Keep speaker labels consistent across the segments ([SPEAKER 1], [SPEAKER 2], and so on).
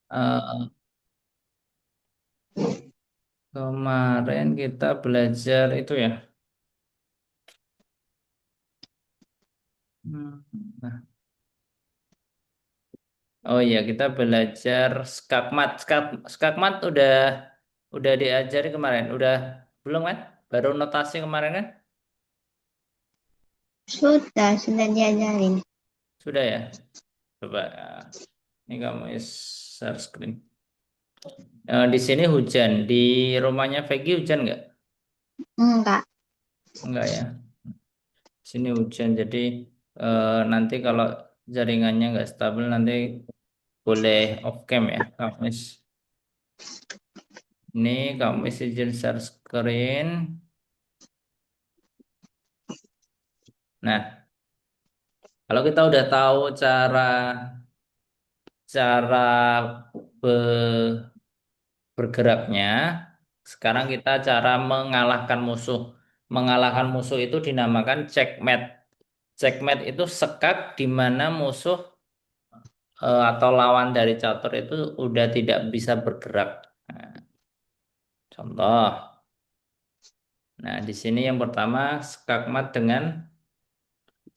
[SPEAKER 1] Eh, Kemarin kita belajar itu ya. Hmm, Nah, oh iya kita belajar skakmat. Skakmat udah diajari kemarin. Udah belum kan? Baru notasi kemarin kan?
[SPEAKER 2] Sudah diajarin.
[SPEAKER 1] Sudah ya. Coba ini kamu share screen. Di sini hujan. Di rumahnya Peggy hujan nggak?
[SPEAKER 2] Enggak.
[SPEAKER 1] Enggak ya. Sini hujan. Jadi nanti kalau jaringannya nggak stabil nanti boleh off cam ya. Kamu izin share screen. Nah, kalau kita udah tahu cara cara be- bergeraknya, sekarang kita cara mengalahkan musuh. Mengalahkan musuh itu dinamakan checkmate. Checkmate itu sekak di mana musuh atau lawan dari catur itu udah tidak bisa bergerak. Nah, contoh. Nah, di sini yang pertama skakmat dengan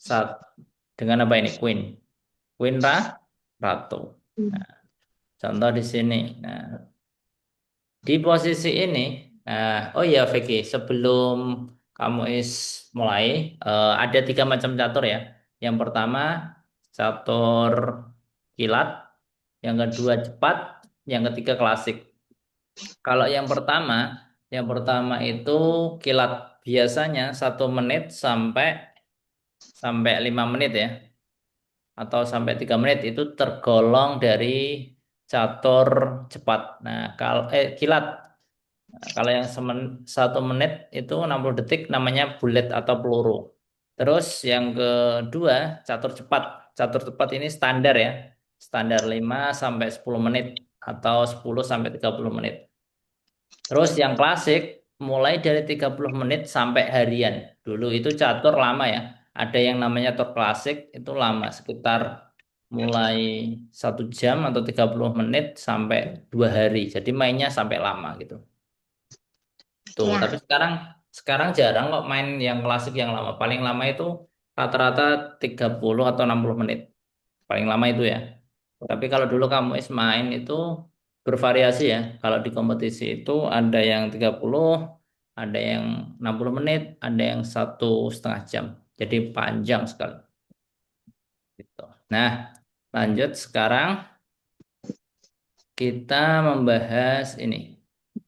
[SPEAKER 1] saat dengan apa ini? Queen. Queen ratu. Nah, contoh di sini. Nah, di posisi ini, oh ya Vicky, sebelum kamu mulai, ada tiga macam catur ya. Yang pertama catur kilat, yang kedua cepat, yang ketiga klasik. Kalau yang pertama itu kilat biasanya 1 menit sampai sampai 5 menit ya, atau sampai 3 menit itu tergolong dari catur cepat. Nah, kalau kilat. Nah, kalau yang 1 menit itu 60 detik namanya bulet atau peluru. Terus yang kedua catur cepat. Catur cepat ini standar ya. Standar 5 sampai 10 menit atau 10 sampai 30 menit. Terus yang klasik mulai dari 30 menit sampai harian. Dulu itu catur lama ya. Ada yang namanya catur klasik itu lama sekitar mulai 1 jam atau 30 menit sampai 2 hari. Jadi mainnya sampai lama gitu. Tuh, tapi
[SPEAKER 2] Ya.
[SPEAKER 1] sekarang sekarang jarang kok main yang klasik yang lama. Paling lama itu rata-rata 30 atau 60 menit. Paling lama itu ya. Tapi kalau dulu kamu main itu bervariasi ya. Kalau di kompetisi itu ada yang 30, ada yang 60 menit, ada yang 1,5 jam. Jadi panjang sekali gitu. Nah, lanjut sekarang kita membahas ini.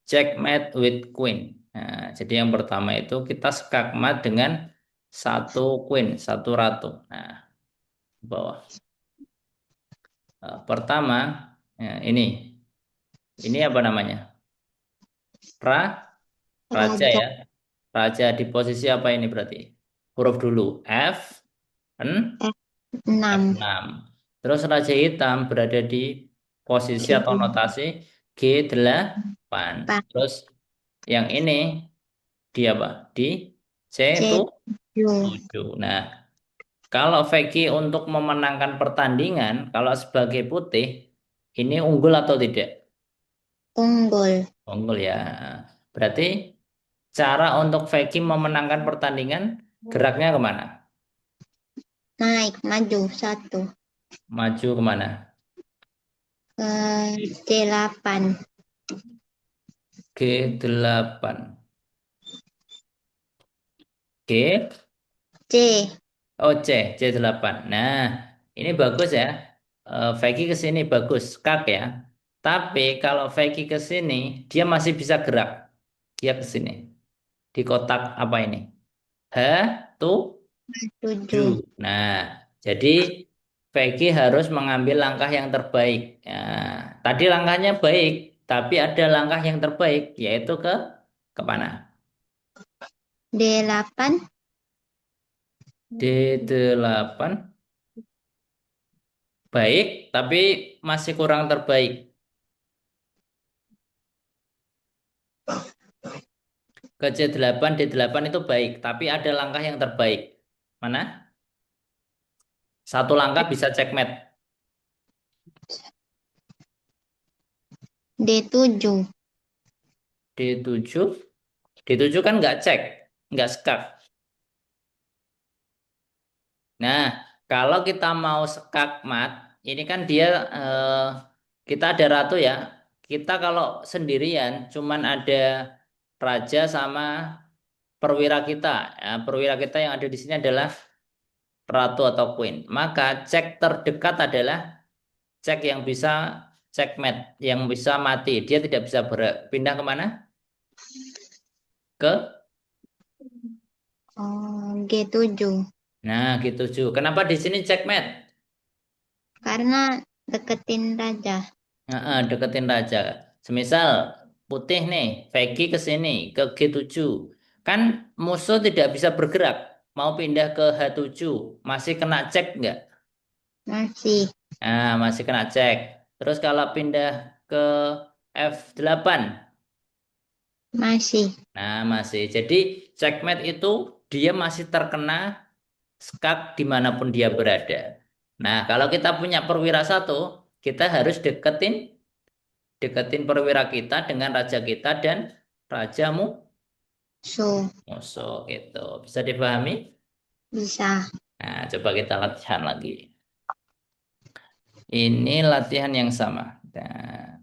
[SPEAKER 1] Checkmate with queen. Nah, jadi yang pertama itu kita skakmat dengan satu queen, satu ratu. Nah, bawah. Pertama, ini apa namanya? Ra, raja
[SPEAKER 2] Raja
[SPEAKER 1] ya. Raja di posisi apa ini berarti? Huruf dulu. F, N,
[SPEAKER 2] F6.
[SPEAKER 1] F6. Terus raja hitam berada di posisi atau notasi G8. Terus yang ini di apa? Di C itu
[SPEAKER 2] C7.
[SPEAKER 1] 7. Nah, kalau Vicky untuk memenangkan pertandingan, kalau sebagai putih, ini unggul atau tidak?
[SPEAKER 2] Unggul.
[SPEAKER 1] Unggul ya. Berarti cara untuk Vicky memenangkan pertandingan, geraknya kemana?
[SPEAKER 2] Naik, maju. Satu.
[SPEAKER 1] Maju kemana?
[SPEAKER 2] Ke C8.
[SPEAKER 1] G8. G,
[SPEAKER 2] C.
[SPEAKER 1] oh C8. Nah, ini bagus ya. Vicky ke sini bagus, kak ya. Tapi kalau Vicky ke sini, dia masih bisa gerak. Dia ke sini. Di kotak apa ini? H, tuh
[SPEAKER 2] 7.
[SPEAKER 1] Nah, jadi Peggy harus mengambil langkah yang terbaik. Nah, tadi langkahnya baik, tapi ada langkah yang terbaik, yaitu ke mana?
[SPEAKER 2] D8.
[SPEAKER 1] D8 baik, tapi masih kurang terbaik. Ke C8, D8 itu baik, tapi ada langkah yang terbaik. Mana? Satu langkah bisa checkmate.
[SPEAKER 2] D7.
[SPEAKER 1] D7. D7 kan nggak cek, nggak skak. Nah, kalau kita mau skak mat, ini kan dia kita ada ratu ya. Kita kalau sendirian, cuman ada raja sama perwira kita. Ya, perwira kita yang ada di sini adalah ratu atau queen. Maka cek terdekat adalah cek yang bisa checkmate, yang bisa mati. Dia tidak bisa pindah kemana? Ke.
[SPEAKER 2] Oh, G7.
[SPEAKER 1] Nah, gitu Ju. Kenapa di sini checkmate?
[SPEAKER 2] Karena deketin raja.
[SPEAKER 1] Deketin raja. Semisal putih nih, Vicky ke sini, ke G7. Kan musuh tidak bisa bergerak. Mau pindah ke H7, masih kena cek nggak?
[SPEAKER 2] Masih.
[SPEAKER 1] Nah, masih kena cek. Terus kalau pindah ke F8,
[SPEAKER 2] Masih.
[SPEAKER 1] nah masih. Jadi checkmate itu dia masih terkena skak dimanapun dia berada. Nah, kalau kita punya perwira satu, kita harus deketin perwira kita dengan raja kita dan rajamu
[SPEAKER 2] So,
[SPEAKER 1] musuh gitu. Bisa dipahami?
[SPEAKER 2] bisa.
[SPEAKER 1] Nah, coba kita latihan lagi. Ini latihan yang sama. Nah,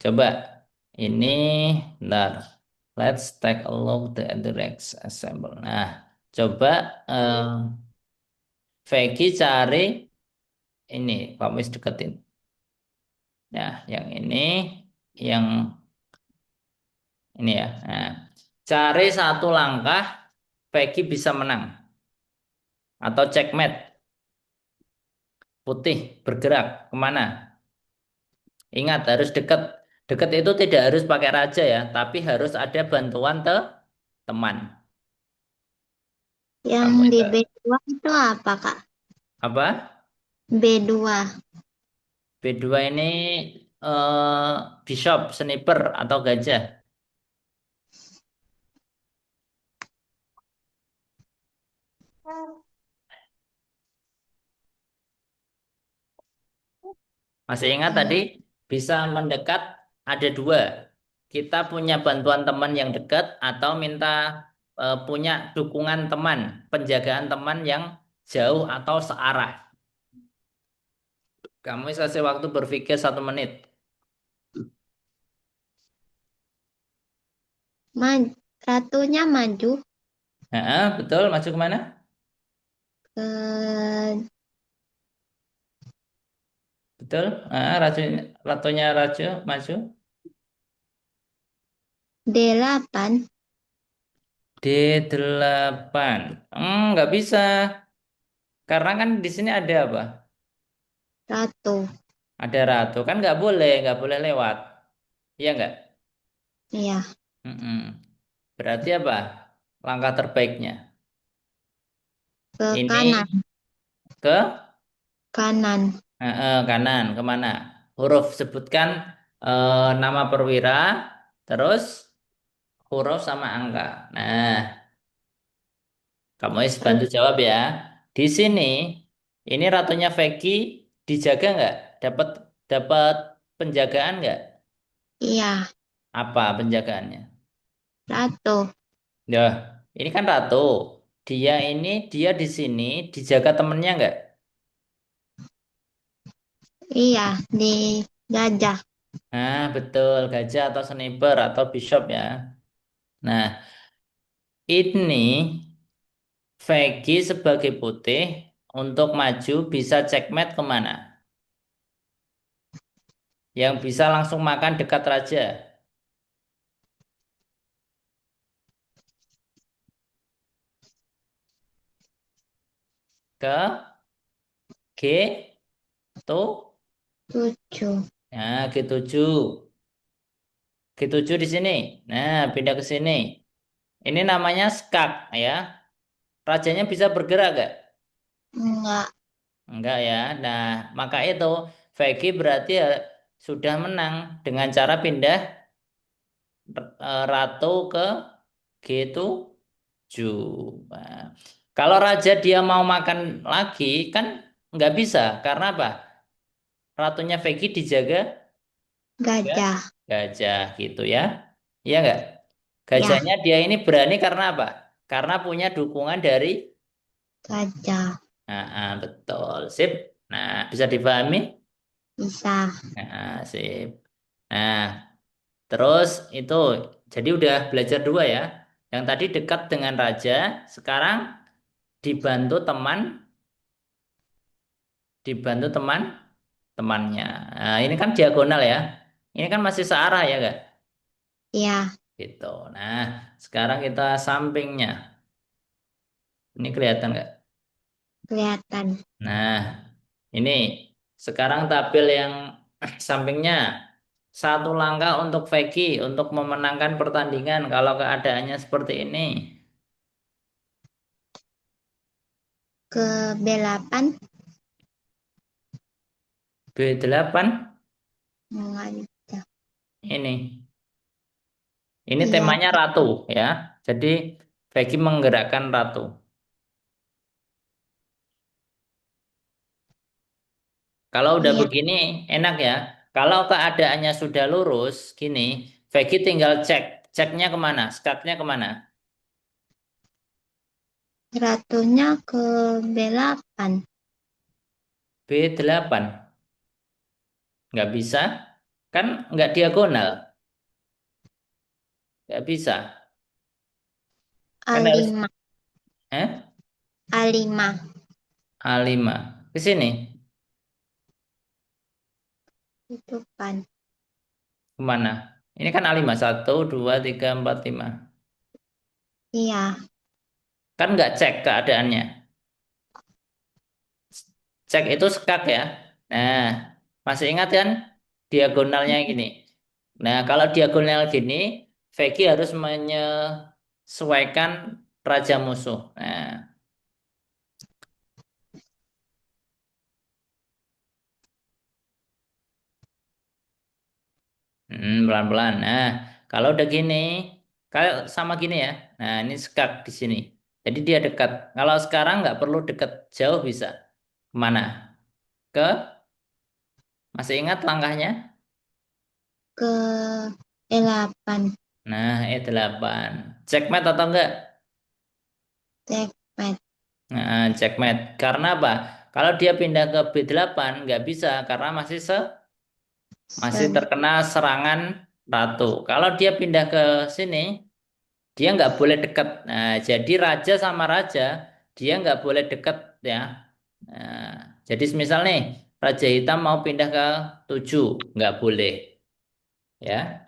[SPEAKER 1] coba ini, bentar. Let's take a look the direct assemble. Nah, coba Vicky cari ini, kamu deketin. Nah, yang yang ini ya. Nah, cari satu langkah, Peggy bisa menang atau checkmate. Putih bergerak kemana? Ingat harus dekat. Dekat itu tidak harus pakai raja ya, tapi harus ada bantuan teman.
[SPEAKER 2] Yang
[SPEAKER 1] Kamu
[SPEAKER 2] di
[SPEAKER 1] itu
[SPEAKER 2] B2 itu apa, Kak?
[SPEAKER 1] apa?
[SPEAKER 2] B2.
[SPEAKER 1] B2 ini bishop, sniper atau gajah. Masih ingat tadi
[SPEAKER 2] Eh,
[SPEAKER 1] bisa mendekat ada dua. Kita punya bantuan teman yang dekat atau minta punya dukungan teman, penjagaan teman yang jauh atau searah. Kamu kasih waktu berpikir 1 menit.
[SPEAKER 2] Ratunya maju
[SPEAKER 1] Betul, maju kemana?
[SPEAKER 2] ke
[SPEAKER 1] Betul. Ratunya raju maju.
[SPEAKER 2] D8.
[SPEAKER 1] D8. Nggak bisa. Karena kan di sini ada apa?
[SPEAKER 2] Ratu.
[SPEAKER 1] Ada ratu. Kan nggak boleh lewat. Iya nggak?
[SPEAKER 2] Iya,
[SPEAKER 1] Mm-mm. Berarti apa? Langkah terbaiknya.
[SPEAKER 2] ke
[SPEAKER 1] Ini
[SPEAKER 2] kanan.
[SPEAKER 1] ke
[SPEAKER 2] Kanan.
[SPEAKER 1] kanan. Kemana? Huruf sebutkan nama perwira. Terus huruf sama angka. Nah, kamu harus bantu jawab ya. Di sini, ini ratunya Vicky dijaga nggak? Dapat dapat penjagaan nggak?
[SPEAKER 2] Iya,
[SPEAKER 1] Apa penjagaannya?
[SPEAKER 2] ratu.
[SPEAKER 1] Ya, ini kan ratu. Dia di sini dijaga temennya nggak?
[SPEAKER 2] Iya, di gajah.
[SPEAKER 1] Nah, betul. Gajah atau sniper atau bishop ya. Nah, ini Vicky sebagai putih untuk maju bisa checkmate kemana? Yang bisa langsung makan dekat raja. Ke G tuh.
[SPEAKER 2] 7.
[SPEAKER 1] Nah, G7. G7 di sini. Nah, pindah ke sini. Ini namanya skak ya. Rajanya bisa bergerak gak?
[SPEAKER 2] Enggak.
[SPEAKER 1] Enggak ya. Nah, maka itu Vicky berarti ya sudah menang dengan cara pindah ratu ke G7. Nah, kalau raja dia mau makan lagi kan nggak bisa. Karena apa? ratunya Vegi dijaga ya
[SPEAKER 2] Gajah.
[SPEAKER 1] gajah gitu ya. Iya nggak?
[SPEAKER 2] Ya,
[SPEAKER 1] Gajahnya dia ini berani karena apa? Karena punya dukungan dari
[SPEAKER 2] gajah.
[SPEAKER 1] betul. Sip. Nah, bisa dipahami?
[SPEAKER 2] Bisa.
[SPEAKER 1] Sip. Nah, terus itu jadi udah belajar dua ya. Yang tadi dekat dengan raja, sekarang dibantu teman, dibantu temannya. Nah, ini kan diagonal ya. Ini kan masih searah ya, enggak?
[SPEAKER 2] Ya,
[SPEAKER 1] Gitu. Nah, sekarang kita sampingnya. Ini kelihatan nggak?
[SPEAKER 2] kelihatan.
[SPEAKER 1] Nah, ini sekarang tabel yang sampingnya satu langkah untuk Vicky untuk memenangkan pertandingan kalau keadaannya seperti ini.
[SPEAKER 2] Ke B8.
[SPEAKER 1] B8
[SPEAKER 2] Gajah.
[SPEAKER 1] ini. Ini
[SPEAKER 2] Iya,
[SPEAKER 1] temanya ratu ya. Jadi Vicky menggerakkan ratu. Kalau udah
[SPEAKER 2] iya.
[SPEAKER 1] begini enak ya. Kalau keadaannya sudah lurus gini, Vicky tinggal cek. Ceknya kemana? Skaknya kemana?
[SPEAKER 2] Ratunya ke B8.
[SPEAKER 1] B8. Nggak bisa. Kan nggak diagonal. Nggak bisa. Kan harus
[SPEAKER 2] A5.
[SPEAKER 1] eh?
[SPEAKER 2] A5.
[SPEAKER 1] A5. Ke sini.
[SPEAKER 2] Itu kan.
[SPEAKER 1] Kemana? Ini kan A5. 1, 2, 3, 4, 5.
[SPEAKER 2] Iya,
[SPEAKER 1] Kan nggak cek keadaannya. Cek itu skak ya. Nah, masih ingat kan diagonalnya gini. Nah, kalau diagonal gini, Vicky harus menyesuaikan raja musuh. Nah, pelan-pelan. Nah, kalau udah gini, kalau sama gini ya. Nah, ini skak di sini. Jadi dia dekat. Kalau sekarang nggak perlu dekat, jauh bisa. Kemana? Ke? Masih ingat langkahnya?
[SPEAKER 2] ke E8.
[SPEAKER 1] Nah, E8. Checkmate atau enggak?
[SPEAKER 2] Checkmate.
[SPEAKER 1] Nah, checkmate. Karena apa? Kalau dia pindah ke B8 nggak bisa karena masih
[SPEAKER 2] Se-
[SPEAKER 1] terkena serangan ratu. Kalau dia pindah ke sini, dia nggak boleh dekat. Nah, jadi raja sama raja dia nggak boleh dekat ya. Nah, jadi misal nih raja hitam mau pindah ke 7 nggak boleh ya,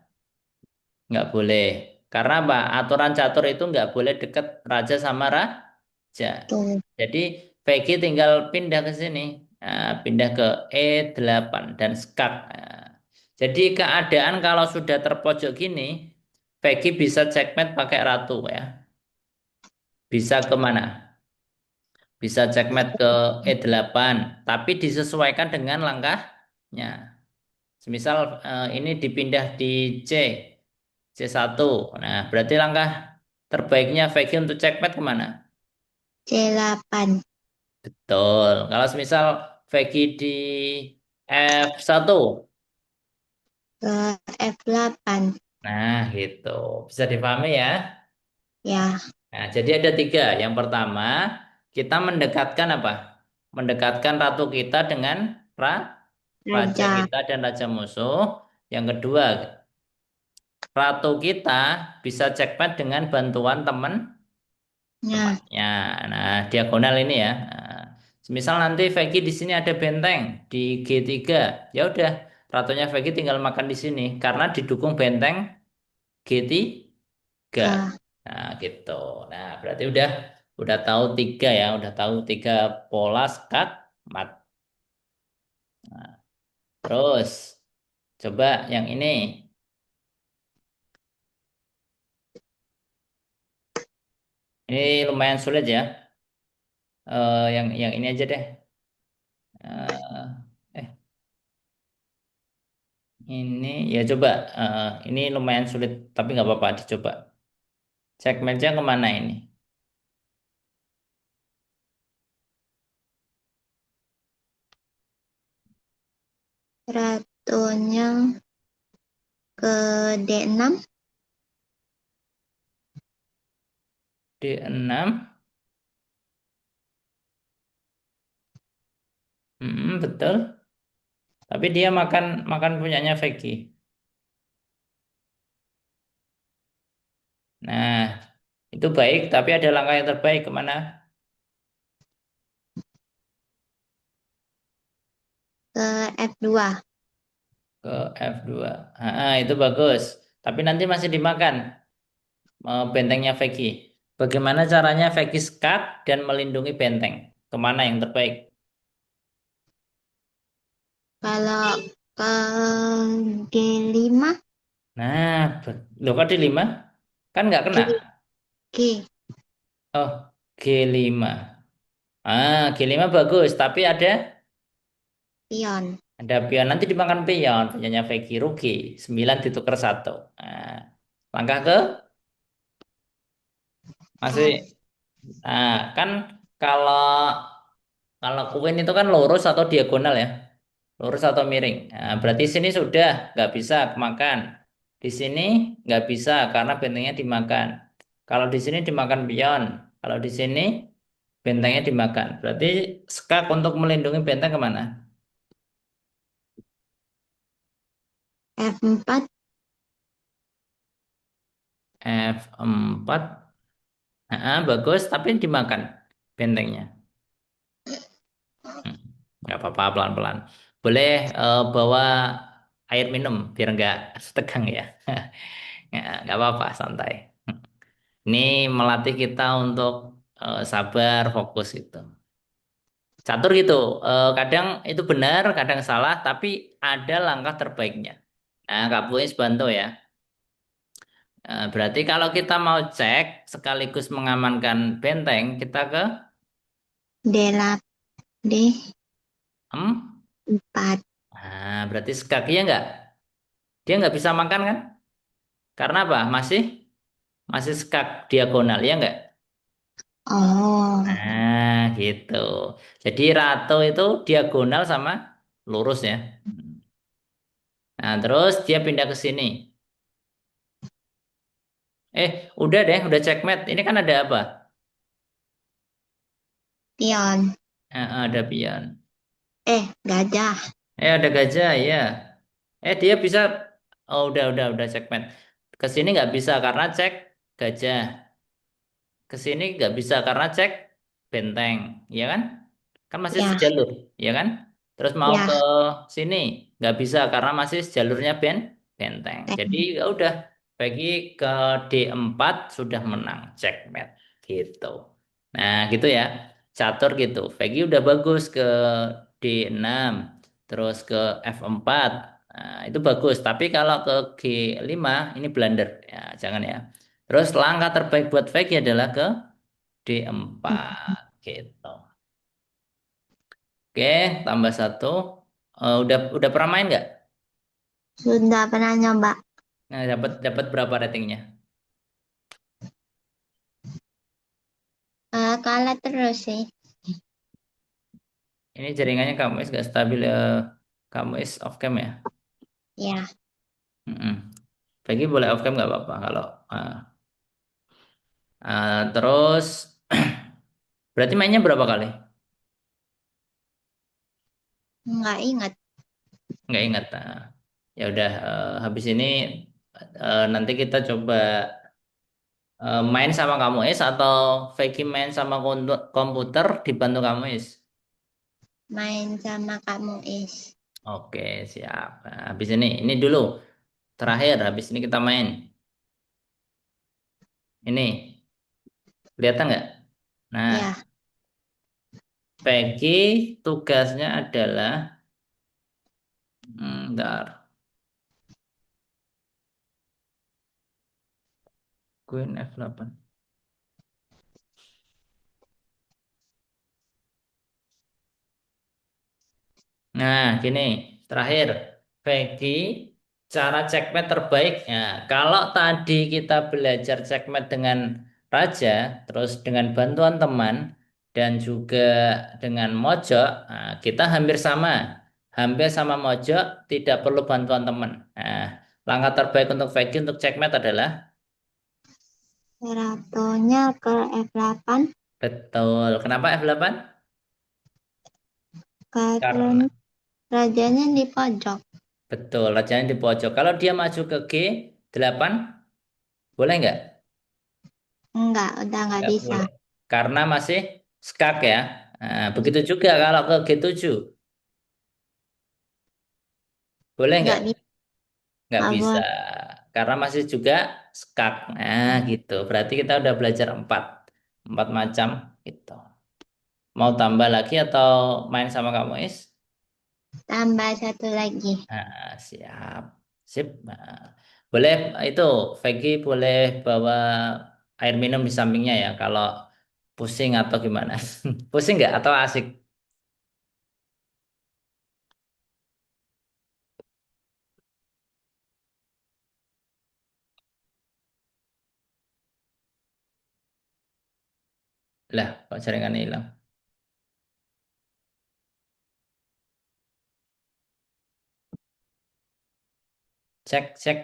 [SPEAKER 1] nggak boleh. Karena apa? Aturan catur itu nggak boleh dekat raja sama raja.
[SPEAKER 2] Tuh.
[SPEAKER 1] Jadi VG tinggal pindah ke sini. Nah, pindah ke E8 dan skak. Nah, jadi keadaan kalau sudah terpojok gini, VG bisa checkmate pakai ratu ya. Bisa kemana? Bisa checkmate ke E8, tapi disesuaikan dengan langkahnya. Semisal ini dipindah di C, C1. Nah, berarti langkah terbaiknya VG untuk checkmate kemana?
[SPEAKER 2] C8.
[SPEAKER 1] Betul. Kalau semisal Vicky di F1.
[SPEAKER 2] Ke F8.
[SPEAKER 1] Nah, gitu. Bisa dipahami ya?
[SPEAKER 2] Ya,
[SPEAKER 1] Nah, jadi ada tiga. Yang pertama, kita mendekatkan apa? Mendekatkan ratu kita dengan raja
[SPEAKER 2] raja.
[SPEAKER 1] kita dan raja musuh. Yang kedua, ratu kita bisa checkmate dengan bantuan
[SPEAKER 2] Nah,
[SPEAKER 1] temannya. Nah, diagonal ini ya. Nah, semisal nanti Vicky di sini ada benteng di G3, ya udah ratunya Vicky tinggal makan di sini karena didukung benteng G3.
[SPEAKER 2] ke
[SPEAKER 1] Nah, gitu. Nah, berarti udah tahu tiga ya, udah tahu tiga pola skak mat. Terus coba yang ini. Ini lumayan sulit ya. Yang ini aja deh. Eh, eh ini ya coba. Ini lumayan sulit tapi nggak apa-apa dicoba. Cek meja kemana ini?
[SPEAKER 2] Ratunya ke D6.
[SPEAKER 1] D6. Betul. Tapi dia makan makan punyanya Vicky. Nah, itu baik, tapi ada langkah yang terbaik kemana?
[SPEAKER 2] Ke F2.
[SPEAKER 1] Ke F2. Itu bagus. Tapi nanti masih dimakan bentengnya Vicky. Bagaimana caranya Vicky skat dan melindungi benteng? Kemana yang terbaik?
[SPEAKER 2] Kalau ke G5.
[SPEAKER 1] Nah, loh kok di 5? Kan nggak kena.
[SPEAKER 2] G, G,
[SPEAKER 1] Oh, G5. G5 bagus, tapi
[SPEAKER 2] pion.
[SPEAKER 1] ada pion. Nanti dimakan pion. Punyanya Vicky rugi. 9 ditukar satu. Nah, langkah ke masih.
[SPEAKER 2] F.
[SPEAKER 1] Kan kalau kalau queen itu kan lurus atau diagonal ya. Lurus atau miring. Nah, berarti sini sudah nggak bisa makan. Di sini nggak bisa karena bentengnya dimakan. Kalau di sini dimakan pion. Kalau di sini bentengnya dimakan. Berarti skak untuk melindungi benteng kemana?
[SPEAKER 2] F4.
[SPEAKER 1] F4. Bagus, tapi dimakan bentengnya. Hmm, nggak apa-apa, pelan-pelan. Boleh bawa air minum biar nggak tegang ya. Nggak apa-apa, santai. Ini melatih kita untuk sabar, fokus gitu. Catur gitu. Kadang itu benar, kadang salah, tapi ada langkah terbaiknya. Nah, Kak Buis bantu ya. Berarti kalau kita mau cek sekaligus mengamankan benteng, kita ke
[SPEAKER 2] D8.
[SPEAKER 1] em.
[SPEAKER 2] D4.
[SPEAKER 1] Berarti kakinya nggak, dia nggak bisa makan kan? Karena apa? Masih masih skak diagonal ya nggak?
[SPEAKER 2] Oh,
[SPEAKER 1] Gitu. Jadi ratu itu diagonal sama lurus ya. Nah, terus dia pindah ke sini. Udah deh, udah checkmate. Ini kan ada apa?
[SPEAKER 2] pion.
[SPEAKER 1] Ada pion.
[SPEAKER 2] Gajah.
[SPEAKER 1] Ada gajah, ya. Dia bisa. Oh, udah checkmate. Ke sini nggak bisa karena cek gajah. Ke sini nggak bisa karena cek benteng, ya kan? Kan masih
[SPEAKER 2] Ya,
[SPEAKER 1] sejalur, ya kan? Terus mau
[SPEAKER 2] ya.
[SPEAKER 1] ke sini nggak bisa karena masih jalurnya benteng. Jadi
[SPEAKER 2] Tem.
[SPEAKER 1] ya udah, bagi ke D4 sudah menang, checkmate gitu. Nah, gitu ya. Catur gitu. Peggy udah bagus ke D6, terus ke F4. Nah, itu bagus. Tapi kalau ke G5 ini blunder. Ya, jangan ya. Terus langkah terbaik buat Peggy adalah ke D4 gitu. Oke, tambah satu. Udah pernah main nggak?
[SPEAKER 2] Sudah pernah nyoba.
[SPEAKER 1] Nah, dapat dapat berapa ratingnya?
[SPEAKER 2] Kalah terus sih.
[SPEAKER 1] Ini jaringannya kamu is nggak stabil ya. Kamu is off cam ya.
[SPEAKER 2] Ya,
[SPEAKER 1] Mm-mm. Pagi boleh off cam nggak apa-apa kalau. Terus berarti mainnya berapa kali?
[SPEAKER 2] nggak ingat.
[SPEAKER 1] Nggak ingat. Ya udah, habis ini nanti kita coba main sama kamu is atau Vicky main sama komputer dibantu kamu is.
[SPEAKER 2] Main sama Kak Muiz.
[SPEAKER 1] Oke, siap. Nah, habis ini dulu terakhir. Habis ini kita main. Ini, kelihatan nggak? Nah,
[SPEAKER 2] Ya,
[SPEAKER 1] Peggy tugasnya adalah, bentar, Queen F8. Nah, gini, terakhir, Peggy, cara checkmate terbaik. Ya, kalau tadi kita belajar checkmate dengan raja, terus dengan bantuan teman, dan juga dengan mojok, kita hampir sama. hampir sama mojok, tidak perlu bantuan teman. Nah, langkah terbaik untuk Vegi untuk checkmate adalah
[SPEAKER 2] Ratunya ke F8
[SPEAKER 1] betul. Kenapa F8?
[SPEAKER 2] karena
[SPEAKER 1] Karena
[SPEAKER 2] rajanya di pojok.
[SPEAKER 1] betul, rajanya di pojok. Kalau dia maju ke G8, boleh nggak?
[SPEAKER 2] Enggak, udah nggak
[SPEAKER 1] Nggak
[SPEAKER 2] bisa.
[SPEAKER 1] boleh. Karena masih skak ya. Nah, begitu juga kalau ke G7, boleh nggak?
[SPEAKER 2] Nggak bisa,
[SPEAKER 1] Nggak
[SPEAKER 2] nggak
[SPEAKER 1] bisa.
[SPEAKER 2] boleh.
[SPEAKER 1] Karena masih juga skak. Nah, gitu. Berarti kita udah belajar empat. Empat macam gitu. Mau tambah lagi atau main sama kamu, Is?
[SPEAKER 2] Tambah satu lagi.
[SPEAKER 1] Nah, siap. Sip. Nah, boleh itu, Vegi boleh bawa air minum di sampingnya ya kalau pusing atau gimana. Pusing nggak atau asik? Lah, kok jaringannya hilang? Cek, cek.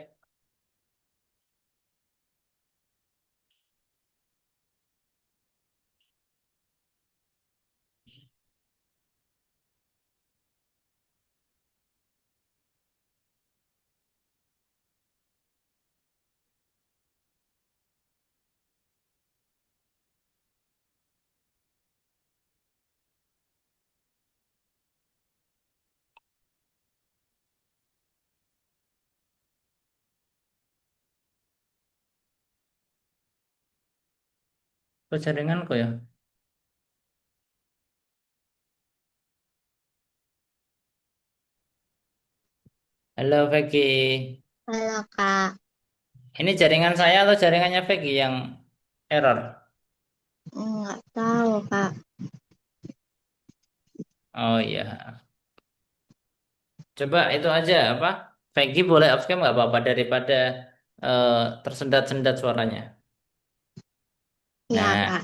[SPEAKER 1] Kok jaringanku ya? Halo, Vegi.
[SPEAKER 2] Halo Kak,
[SPEAKER 1] Ini jaringan saya atau jaringannya Vegi yang error?
[SPEAKER 2] nggak tahu Kak.
[SPEAKER 1] Oh iya. Coba itu aja apa? Vegi boleh off cam nggak apa-apa daripada eh, tersendat-sendat suaranya.
[SPEAKER 2] Iya
[SPEAKER 1] Nah,
[SPEAKER 2] Kak.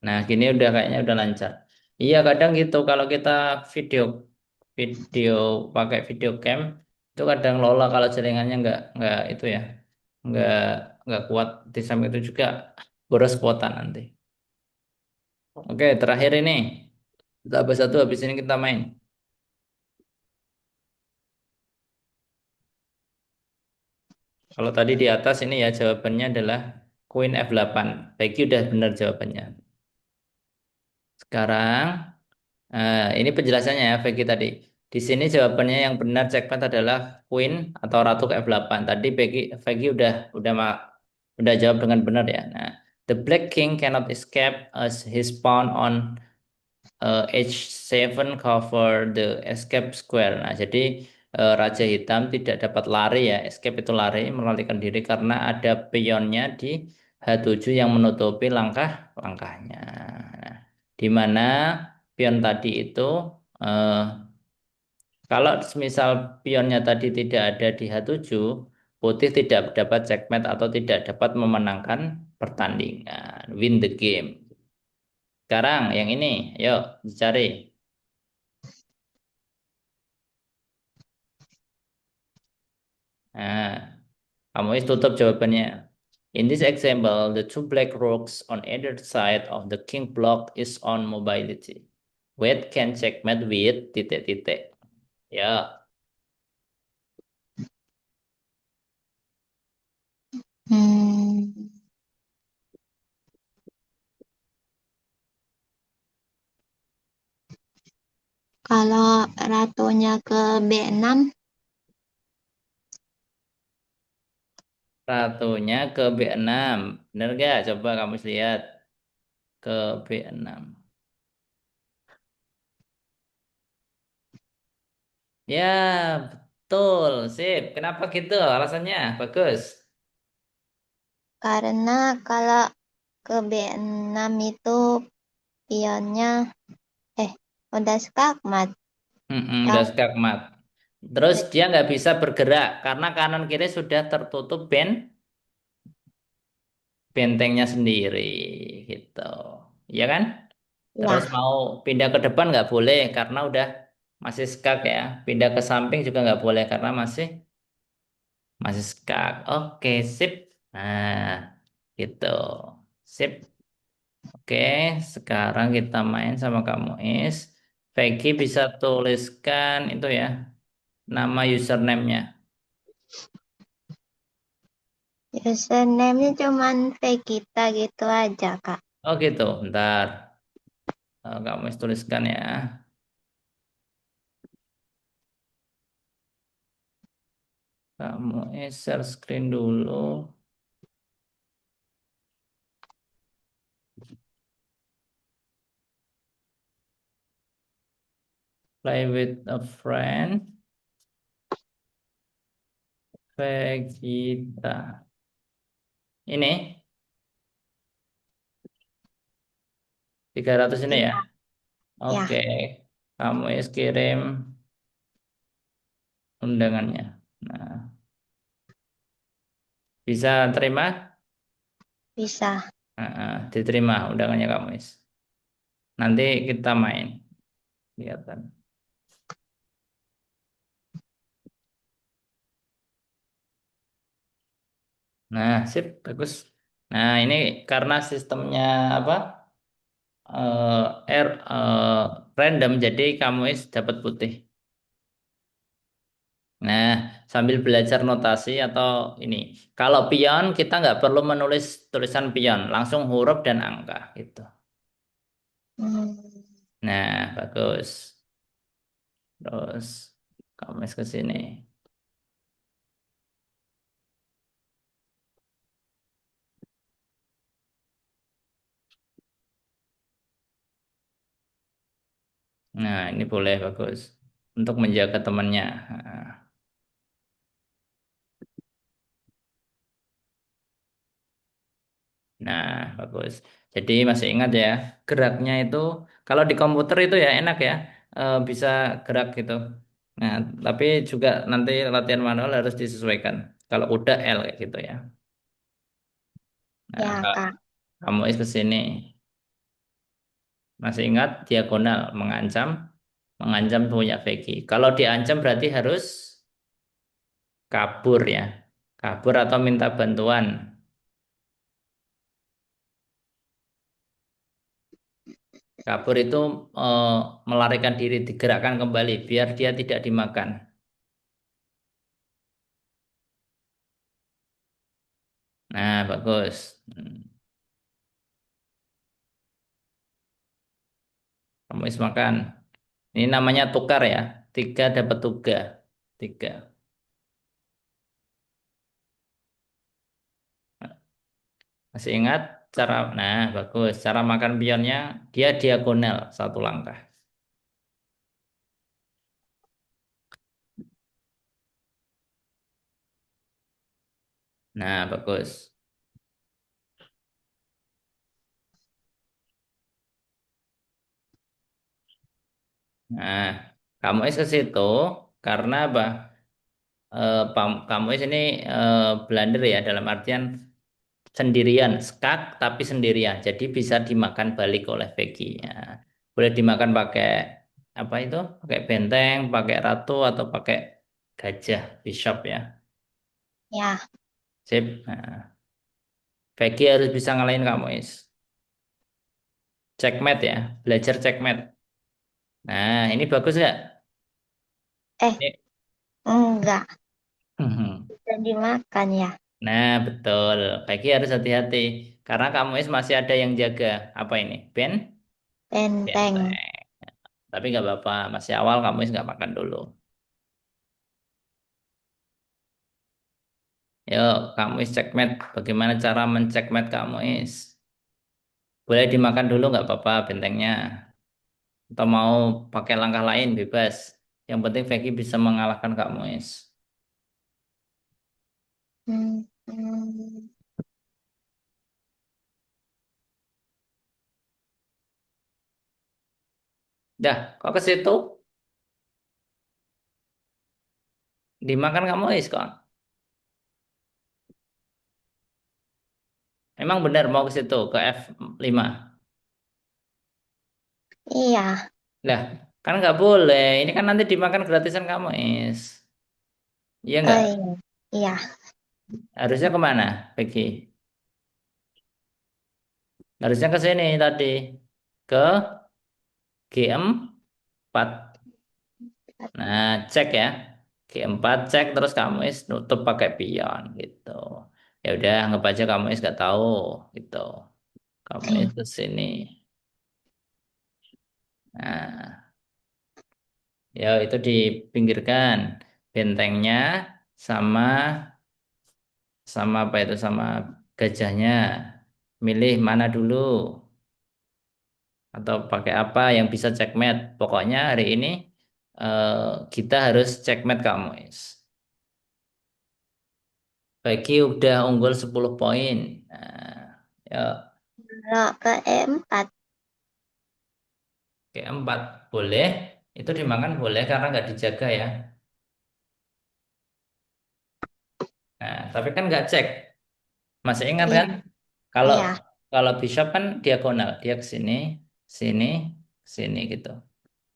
[SPEAKER 1] nah gini udah kayaknya udah lancar. Iya kadang gitu kalau kita video video pakai video cam itu kadang lola kalau jaringannya nggak itu ya nggak nggak kuat di samping itu juga boros kuota nanti. Oke terakhir ini tambah satu habis ini kita main. Kalau tadi di atas ini ya jawabannya adalah Queen F8. Becky udah benar jawabannya. Sekarang ini penjelasannya ya Becky tadi. Di sini jawabannya yang benar checkmate adalah Queen atau Ratu ke F8. Tadi Becky udah jawab dengan benar ya. Nah, the Black King cannot escape as his pawn on H7 cover the escape square. Nah, jadi Raja Hitam tidak dapat lari ya, escape itu lari, melarikan diri karena ada pionnya di H7 yang menutupi langkah-langkahnya. Nah, di mana pion tadi itu eh, kalau misal pionnya tadi tidak ada di H7, putih tidak dapat checkmate atau tidak dapat memenangkan pertandingan, win the game. Sekarang yang ini, yuk dicari. Nah, kamu tutup jawabannya. In this example, the two black rooks on either side of the king block is on mobility. White can checkmate with titik-titik. Ya,
[SPEAKER 2] Hmm, kalau ratunya ke B6,
[SPEAKER 1] ratunya ke B6. Bener gak? Coba kamu lihat ke B6. Ya, betul. Sip. Kenapa gitu? Alasannya bagus.
[SPEAKER 2] karena kalau ke B6 itu pionnya, eh, udah skakmat.
[SPEAKER 1] Udah
[SPEAKER 2] Yang
[SPEAKER 1] skakmat. Terus dia nggak bisa bergerak karena kanan kiri sudah tertutup bentengnya sendiri gitu. Ya kan? Terus
[SPEAKER 2] ya,
[SPEAKER 1] mau pindah ke depan nggak boleh karena udah masih skak ya. Pindah ke samping juga nggak boleh karena masih masih skak. Oke, sip. Nah, gitu. Sip. Oke, sekarang kita main sama kamu Is. Peggy bisa tuliskan itu ya, nama username-nya.
[SPEAKER 2] Username-nya cuman Vegeta gitu aja, Kak.
[SPEAKER 1] Oh gitu, bentar. Kamu Is tuliskan ya. Kamu Is share screen dulu. Play with a friend. Vegeta. Ini 300 ini ya.
[SPEAKER 2] Iya,
[SPEAKER 1] Oke.
[SPEAKER 2] ya,
[SPEAKER 1] Kamu Is kirim undangannya. Nah, bisa terima?
[SPEAKER 2] bisa.
[SPEAKER 1] Diterima undangannya kamu Is. Nanti kita main. Kelihatan. Nah, sip, bagus. Nah, ini karena sistemnya apa? eh random, jadi kamu is dapat putih. Nah, sambil belajar notasi atau ini, kalau pion kita nggak perlu menulis tulisan pion, langsung huruf dan angka gitu.
[SPEAKER 2] Hmm,
[SPEAKER 1] Nah, bagus. Terus kamu is ke sini. Nah, ini boleh bagus untuk menjaga temannya. Nah, bagus. Jadi masih ingat ya, geraknya itu kalau di komputer itu ya enak ya, bisa gerak gitu. Nah, tapi juga nanti latihan manual harus disesuaikan. Kalau udah L kayak gitu ya. Nah,
[SPEAKER 2] ya, Kak.
[SPEAKER 1] kamu is ke sini. Masih ingat diagonal mengancam, mengancam punya Vicky. Kalau diancam berarti harus kabur ya. Kabur atau minta bantuan. Kabur itu eh, melarikan diri, digerakkan kembali biar dia tidak dimakan. Nah, bagus. Kamu is makan. Ini namanya tukar ya. Tiga dapat tiga. Tiga. Masih ingat cara? Nah, bagus. Cara makan pionnya dia diagonal satu langkah. Nah, bagus. Nah, kamu is ke situ karena apa? Kamu is ini blunder ya dalam artian sendirian, skak tapi sendirian. Jadi bisa dimakan balik oleh Peggy. Ya. Boleh dimakan pakai apa itu? Pakai benteng, pakai ratu atau pakai gajah, bishop ya.
[SPEAKER 2] Ya,
[SPEAKER 1] Sip. Nah, Peggy harus bisa ngalahin kamu, Is. Checkmate ya, belajar checkmate. Nah, ini bagus nggak?
[SPEAKER 2] eh,
[SPEAKER 1] Ini.
[SPEAKER 2] enggak. Bisa dimakan ya.
[SPEAKER 1] Nah, betul. Peggy harus hati-hati. Karena kamu Is masih ada yang jaga. Apa ini?
[SPEAKER 2] Benteng.
[SPEAKER 1] Benteng. Tapi nggak apa-apa. Masih awal kamu Is nggak makan dulu. Yuk, kamu Is checkmate. Bagaimana cara mencheckmate kamu Is? Boleh dimakan dulu nggak apa-apa bentengnya. Atau mau pakai langkah lain bebas. Yang penting Peggy bisa mengalahkan kamu Is.
[SPEAKER 2] Hmm, hmm.
[SPEAKER 1] Dah, kok ke situ? Dimakan kamu Is kok. Emang benar mau ke situ, ke F5.
[SPEAKER 2] Iya,
[SPEAKER 1] Lah. Kan nggak boleh. Ini kan nanti dimakan gratisan kamu, Is. Iya
[SPEAKER 2] Oh
[SPEAKER 1] nggak?
[SPEAKER 2] iya. Iya.
[SPEAKER 1] Harusnya kemana, Peggy? Harusnya ke sini tadi. Ke G4. Nah, cek ya. G4 cek terus kamu is nutup pakai pion gitu. Ya udah, anggap aja kamu is nggak tahu gitu. Kamu is ke sini. Nah, ya itu dipinggirkan bentengnya sama sama apa itu sama gajahnya. Milih mana dulu atau pakai apa yang bisa checkmate. Pokoknya hari ini eh, kita harus checkmate kamu is. Peggy udah unggul 10 poin. Nah, ya,
[SPEAKER 2] Kalau keempat,
[SPEAKER 1] keempat boleh. Itu dimakan boleh karena nggak dijaga ya. Nah, tapi kan nggak cek. Masih ingat
[SPEAKER 2] iya,
[SPEAKER 1] kan? Kalau
[SPEAKER 2] iya,
[SPEAKER 1] kalau bishop kan diagonal, dia ke sini, sini, sini gitu.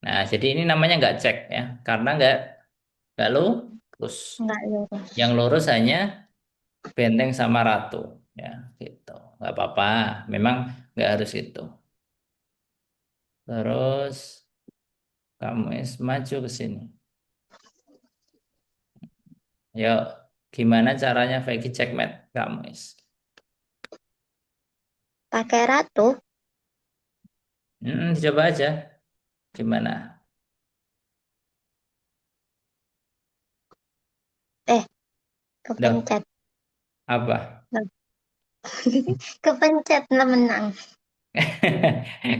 [SPEAKER 1] Nah, jadi ini namanya nggak cek ya, karena nggak lurus.
[SPEAKER 2] nggak lurus.
[SPEAKER 1] Yang lurus hanya benteng sama ratu, ya gitu. Nggak apa-apa. Memang nggak harus itu. Terus kamu maju ke sini. Yuk, gimana caranya Vicky checkmate kamu
[SPEAKER 2] Pakai ratu,
[SPEAKER 1] Coba aja. Gimana?
[SPEAKER 2] eh,
[SPEAKER 1] Loh,
[SPEAKER 2] kepencet.
[SPEAKER 1] apa?
[SPEAKER 2] Loh, kepencet lah menang.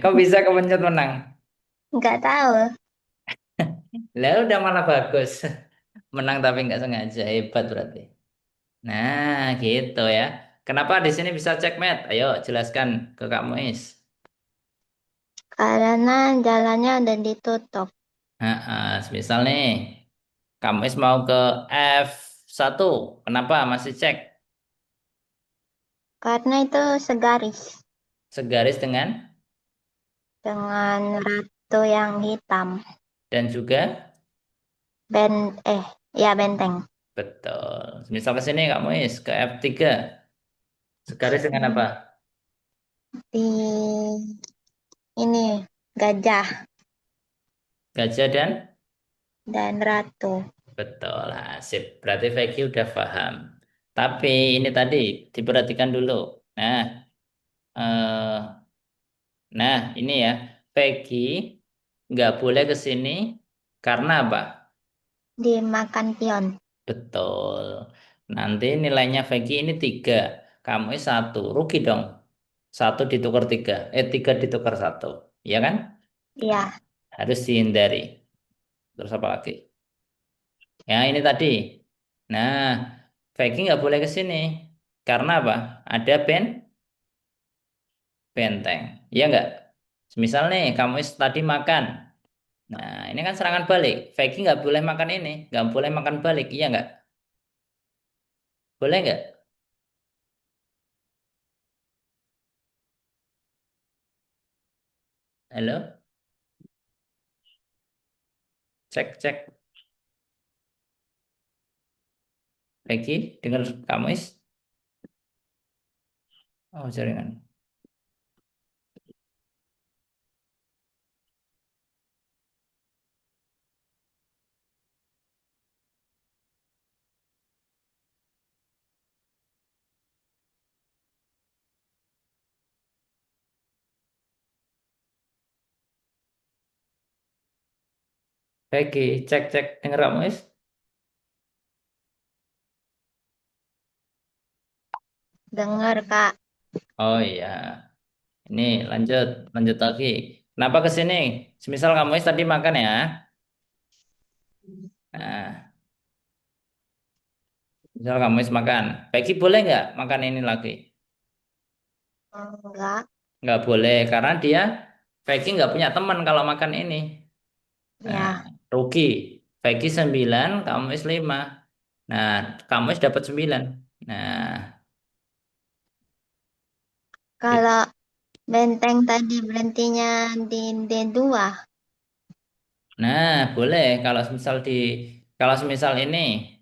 [SPEAKER 1] Kok bisa kepencet menang?
[SPEAKER 2] Nggak tahu.
[SPEAKER 1] Lah udah malah bagus. Menang tapi nggak sengaja. Hebat berarti. Nah, gitu ya. Kenapa di sini bisa checkmate? Ayo jelaskan ke Kak Muis.
[SPEAKER 2] Karena jalannya udah ditutup.
[SPEAKER 1] Misal nih, Kak Muis mau ke F1. Kenapa masih cek?
[SPEAKER 2] Karena itu segaris
[SPEAKER 1] Segaris dengan
[SPEAKER 2] dengan ratu yang hitam.
[SPEAKER 1] dan juga
[SPEAKER 2] Ben, ya benteng.
[SPEAKER 1] betul. Misal ke sini Kak Muis ke F3. Segaris dengan apa?
[SPEAKER 2] Di ini gajah
[SPEAKER 1] Gajah dan
[SPEAKER 2] dan ratu.
[SPEAKER 1] betul. Lah, sip. Berarti Vicky udah paham. Tapi ini tadi diperhatikan dulu. Nah, eh, nah ini ya, Vicky nggak boleh ke sini karena apa?
[SPEAKER 2] Dimakan pion.
[SPEAKER 1] Betul. Nanti nilainya Vicky ini 3. Kamu ini 1. Rugi dong. 1 ditukar 3. 3 ditukar 1. Iya kan? Nah,
[SPEAKER 2] Ya,
[SPEAKER 1] harus dihindari. Terus apa lagi? Ya ini tadi. Nah, Viking nggak boleh ke sini. Karena apa? Ada benteng. Iya nggak? Misal nih, kamu tadi makan. Nah, ini kan serangan balik. Viking nggak boleh makan ini. Nggak boleh makan balik. Iya nggak? Boleh nggak? Halo? Cek, cek. Vicky, dengar kamu Oh, jaringan. Vicky, cek, cek. Dengar kamu
[SPEAKER 2] dengar Kak.
[SPEAKER 1] Oh iya. Ini lanjut, lanjut lagi. Kenapa ke sini? Semisal kamu tadi makan ya. Nah, misal kamu makan. Peggy boleh nggak makan ini lagi?
[SPEAKER 2] Enggak,
[SPEAKER 1] Nggak boleh, karena dia Peggy nggak punya teman kalau makan ini. Nah,
[SPEAKER 2] ya.
[SPEAKER 1] rugi. Peggy 9, kamu 5. Nah, kamu dapat 9. Nah, gitu.
[SPEAKER 2] Kalau benteng tadi berhentinya di D2,
[SPEAKER 1] Nah, boleh kalau semisal ini.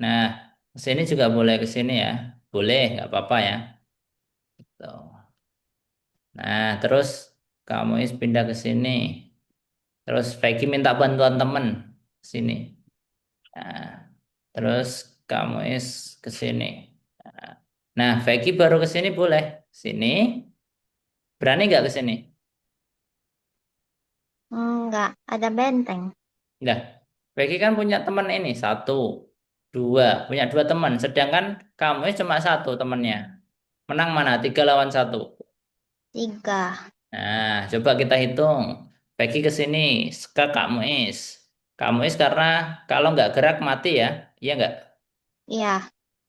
[SPEAKER 1] Nah, sini juga boleh ke sini ya. Boleh, nggak apa-apa ya. Tuh. Nah, terus kamu is pindah ke sini. Terus Peggy minta bantuan temen sini. Nah, terus kamu is ke sini. Nah, Peggy baru ke sini boleh. Sini, berani nggak ke sini?
[SPEAKER 2] Enggak, ada benteng.
[SPEAKER 1] Nah, Peggy kan punya teman ini satu, dua, punya dua teman. Sedangkan kamu is cuma satu temannya. Menang mana? Tiga lawan satu.
[SPEAKER 2] 3.
[SPEAKER 1] Nah, coba kita hitung. Peggy ke sini, ke Kak Muis. Kak Muis karena kalau nggak gerak mati ya, iya nggak?
[SPEAKER 2] Iya,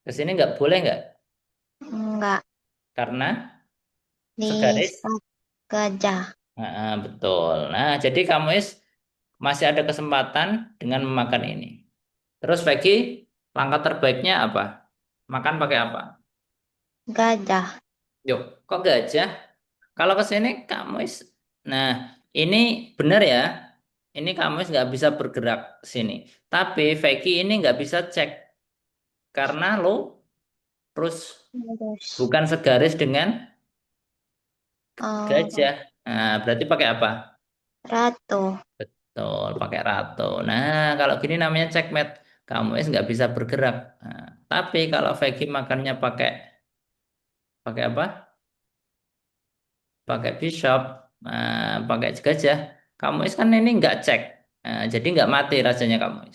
[SPEAKER 1] Ke sini nggak boleh nggak?
[SPEAKER 2] enggak.
[SPEAKER 1] Karena
[SPEAKER 2] Di
[SPEAKER 1] segaris.
[SPEAKER 2] stok gajah.
[SPEAKER 1] Betul. Nah, jadi Kak Muis masih ada kesempatan dengan memakan ini. Terus Peggy, langkah terbaiknya apa? Makan pakai apa?
[SPEAKER 2] Gajah.
[SPEAKER 1] Yuk, kok gajah? Kalau ke sini Kak Muis, nah ini benar ya. Ini Kak Muis nggak bisa bergerak sini. Tapi Vicky ini nggak bisa cek karena lo terus
[SPEAKER 2] Terus.
[SPEAKER 1] bukan segaris dengan
[SPEAKER 2] Oh,
[SPEAKER 1] gajah. Nah, berarti pakai apa?
[SPEAKER 2] ratu.
[SPEAKER 1] Betul, pakai ratu. Nah, kalau gini namanya checkmate. Kamu nggak bisa bergerak. Nah, tapi kalau Vicky makannya pakai pakai apa? Pakai bishop, pakai gajah. Kamu kan ini nggak cek. Nah, jadi nggak mati rajanya kamu.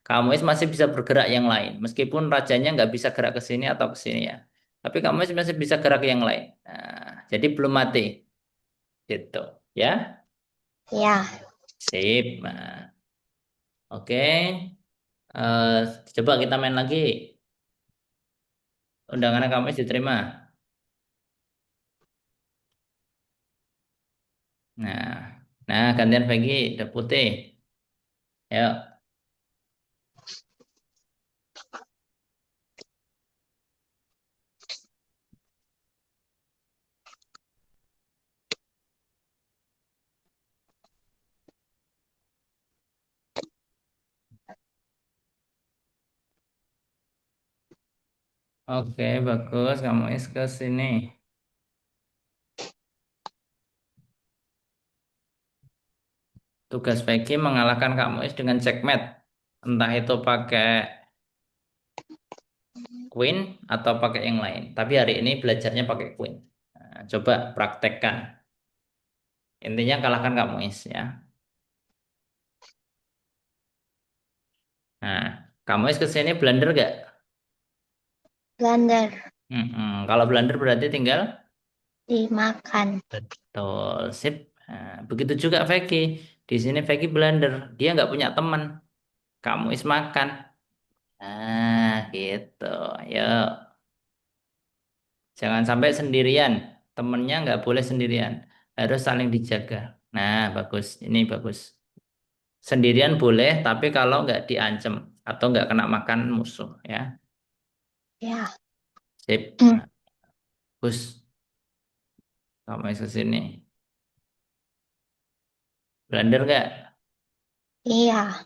[SPEAKER 1] Kamu masih bisa bergerak yang lain. Meskipun rajanya nggak bisa gerak ke sini atau ke sini ya. Tapi kamu masih bisa gerak yang lain. Nah, jadi belum mati. Gitu. Ya,
[SPEAKER 2] Ya,
[SPEAKER 1] sip. Nah, oke. Eh, coba kita main lagi. Undangannya kamu diterima. Nah, gantian Peggy udah putih. Yuk. Oke, bagus. Kamu ke sini. Tugas Peggy mengalahkan Kak Muis dengan checkmate. Entah itu pakai queen atau pakai yang lain. Tapi hari ini belajarnya pakai queen. Nah, coba praktekkan. Intinya kalahkan Kak Muis ya. Nah, Kak Muis ke sini blunder gak?
[SPEAKER 2] blunder.
[SPEAKER 1] Kalau blunder berarti tinggal
[SPEAKER 2] Dimakan.
[SPEAKER 1] betul. Sip. Nah, begitu juga Peggy. Di sini Peggy blunder. Dia nggak punya teman. Kak Muis makan. Nah, gitu. Yuk. Jangan sampai sendirian. Temennya nggak boleh sendirian. Harus saling dijaga. Nah, bagus. Ini bagus. Sendirian boleh, tapi kalau nggak diancam atau nggak kena makan musuh, ya.
[SPEAKER 2] Ya.
[SPEAKER 1] Sip.
[SPEAKER 2] Hmm.
[SPEAKER 1] Nah, bagus. Kamu ke sini. Blender nggak?
[SPEAKER 2] Iya.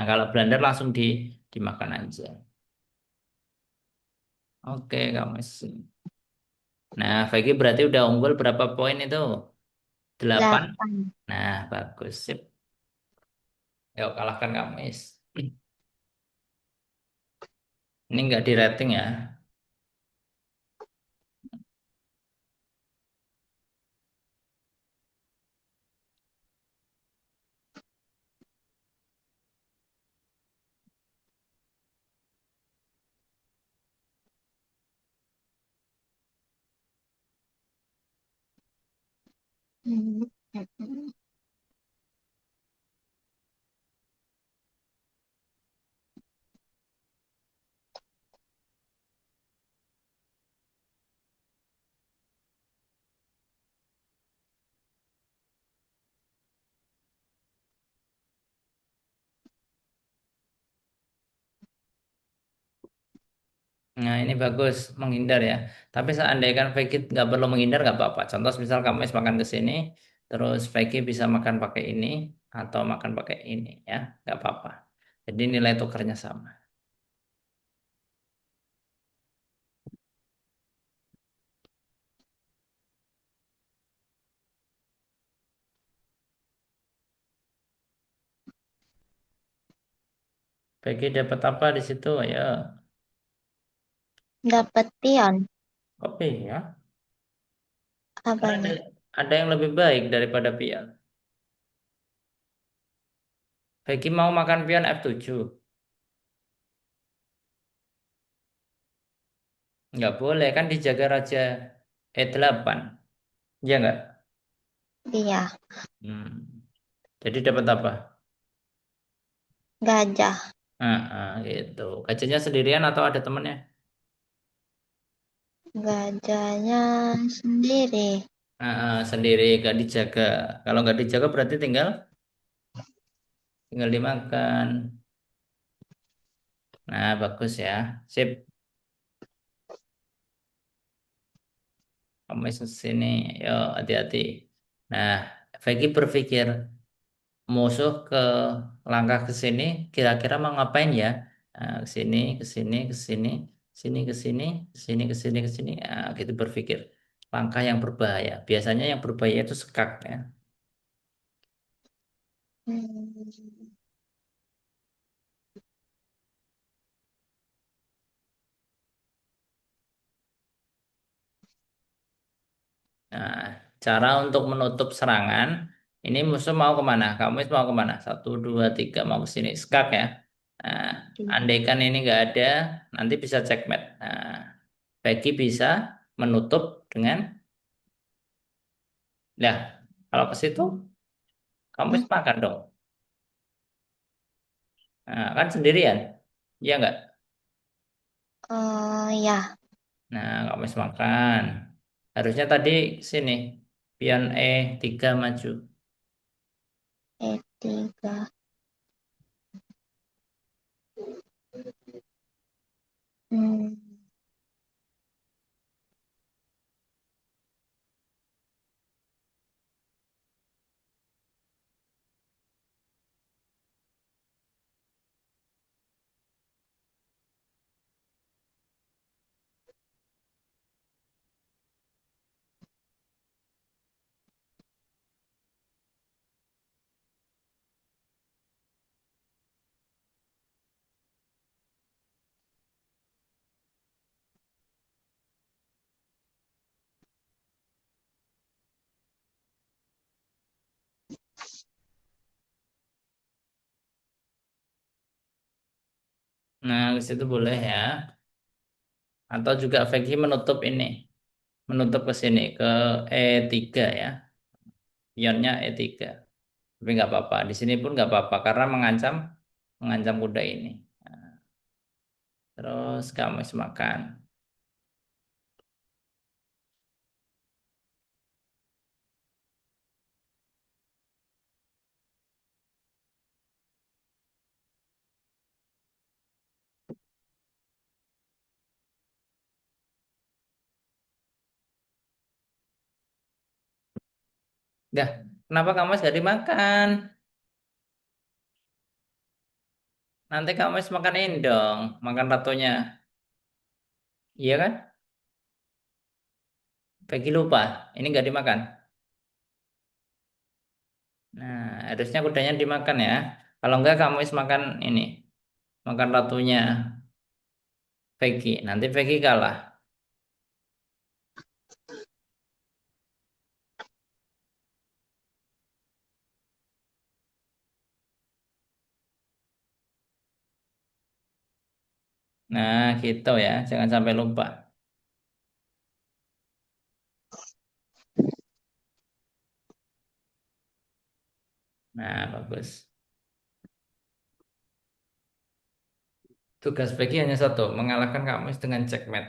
[SPEAKER 1] Kalau blender langsung dimakan aja. Oke, kamu sini. Nah, Vicky berarti udah unggul berapa poin itu? 8.
[SPEAKER 2] 8.
[SPEAKER 1] Nah, bagus. Sip. Yuk, kalahkan kamu, Is. Ini nggak di rating ya.
[SPEAKER 2] Hmm. Hmm.
[SPEAKER 1] Nah, ini bagus menghindar ya. Tapi seandainya Veggie nggak perlu menghindar nggak apa-apa. Contoh misal kamu makan ke sini, Terus Peggy bisa makan pakai ini atau makan pakai ini ya, nggak apa-apa. Jadi nilai tukarnya sama. Peggy dapat apa di situ? Ya,
[SPEAKER 2] Dapat pion.
[SPEAKER 1] kopi ya. Karena
[SPEAKER 2] Apanya?
[SPEAKER 1] ada yang lebih baik daripada pion. Peggy mau makan pion F7. Nggak boleh kan dijaga Raja E8. Ya nggak?
[SPEAKER 2] Iya.
[SPEAKER 1] Hmm. Jadi dapat apa?
[SPEAKER 2] Gajah.
[SPEAKER 1] Gitu. Gajahnya sendirian atau ada temennya?
[SPEAKER 2] Gajahnya sendiri.
[SPEAKER 1] Sendiri, gak dijaga. Kalau nggak dijaga berarti tinggal tinggal dimakan. Nah, bagus ya. Sip. Kamu sini. Yuk, hati-hati. Nah, Vicky berpikir musuh ke langkah ke sini, kira-kira mau ngapain ya? Ke sini, ke sini, ke sini, sini, ke sini, ke sini, ke sini, ke sini. Gitu berpikir. Langkah yang berbahaya. Biasanya yang berbahaya itu sekak ya.
[SPEAKER 2] Hmm.
[SPEAKER 1] Nah, cara untuk menutup serangan, ini musuh mau kemana? Kamu mau kemana? Satu, dua, tiga, mau ke sini. Skak ya. Nah, andaikan ini nggak ada, nanti bisa checkmate. Nah, Becky bisa menutup dengan, ya, kalau ke situ, kamu
[SPEAKER 2] Hmm.
[SPEAKER 1] makan dong. Nah, kan sendirian. Iya nggak?
[SPEAKER 2] Oh ya,
[SPEAKER 1] Nah, kamu makan. Harusnya tadi sini, pion E3 maju.
[SPEAKER 2] E3. Hmm.
[SPEAKER 1] Nah, ke situ boleh ya. Atau juga Vicky menutup ini. Menutup ke sini ke E3 ya, pionnya E3, tapi nggak apa-apa di sini pun nggak apa-apa karena mengancam mengancam kuda ini. Nah, terus kamu makan. Dah, kenapa kamu gak dimakan? Nanti kamu makan ini dong, makan ratunya, iya kan? Peggy lupa ini nggak dimakan. Nah, harusnya kudanya dimakan ya, kalau enggak kamu makan ini, makan ratunya Peggy, nanti Peggy kalah. Nah, gitu ya, jangan sampai lupa. Nah, bagus. Tugas Becky hanya satu, mengalahkan kamu dengan checkmate.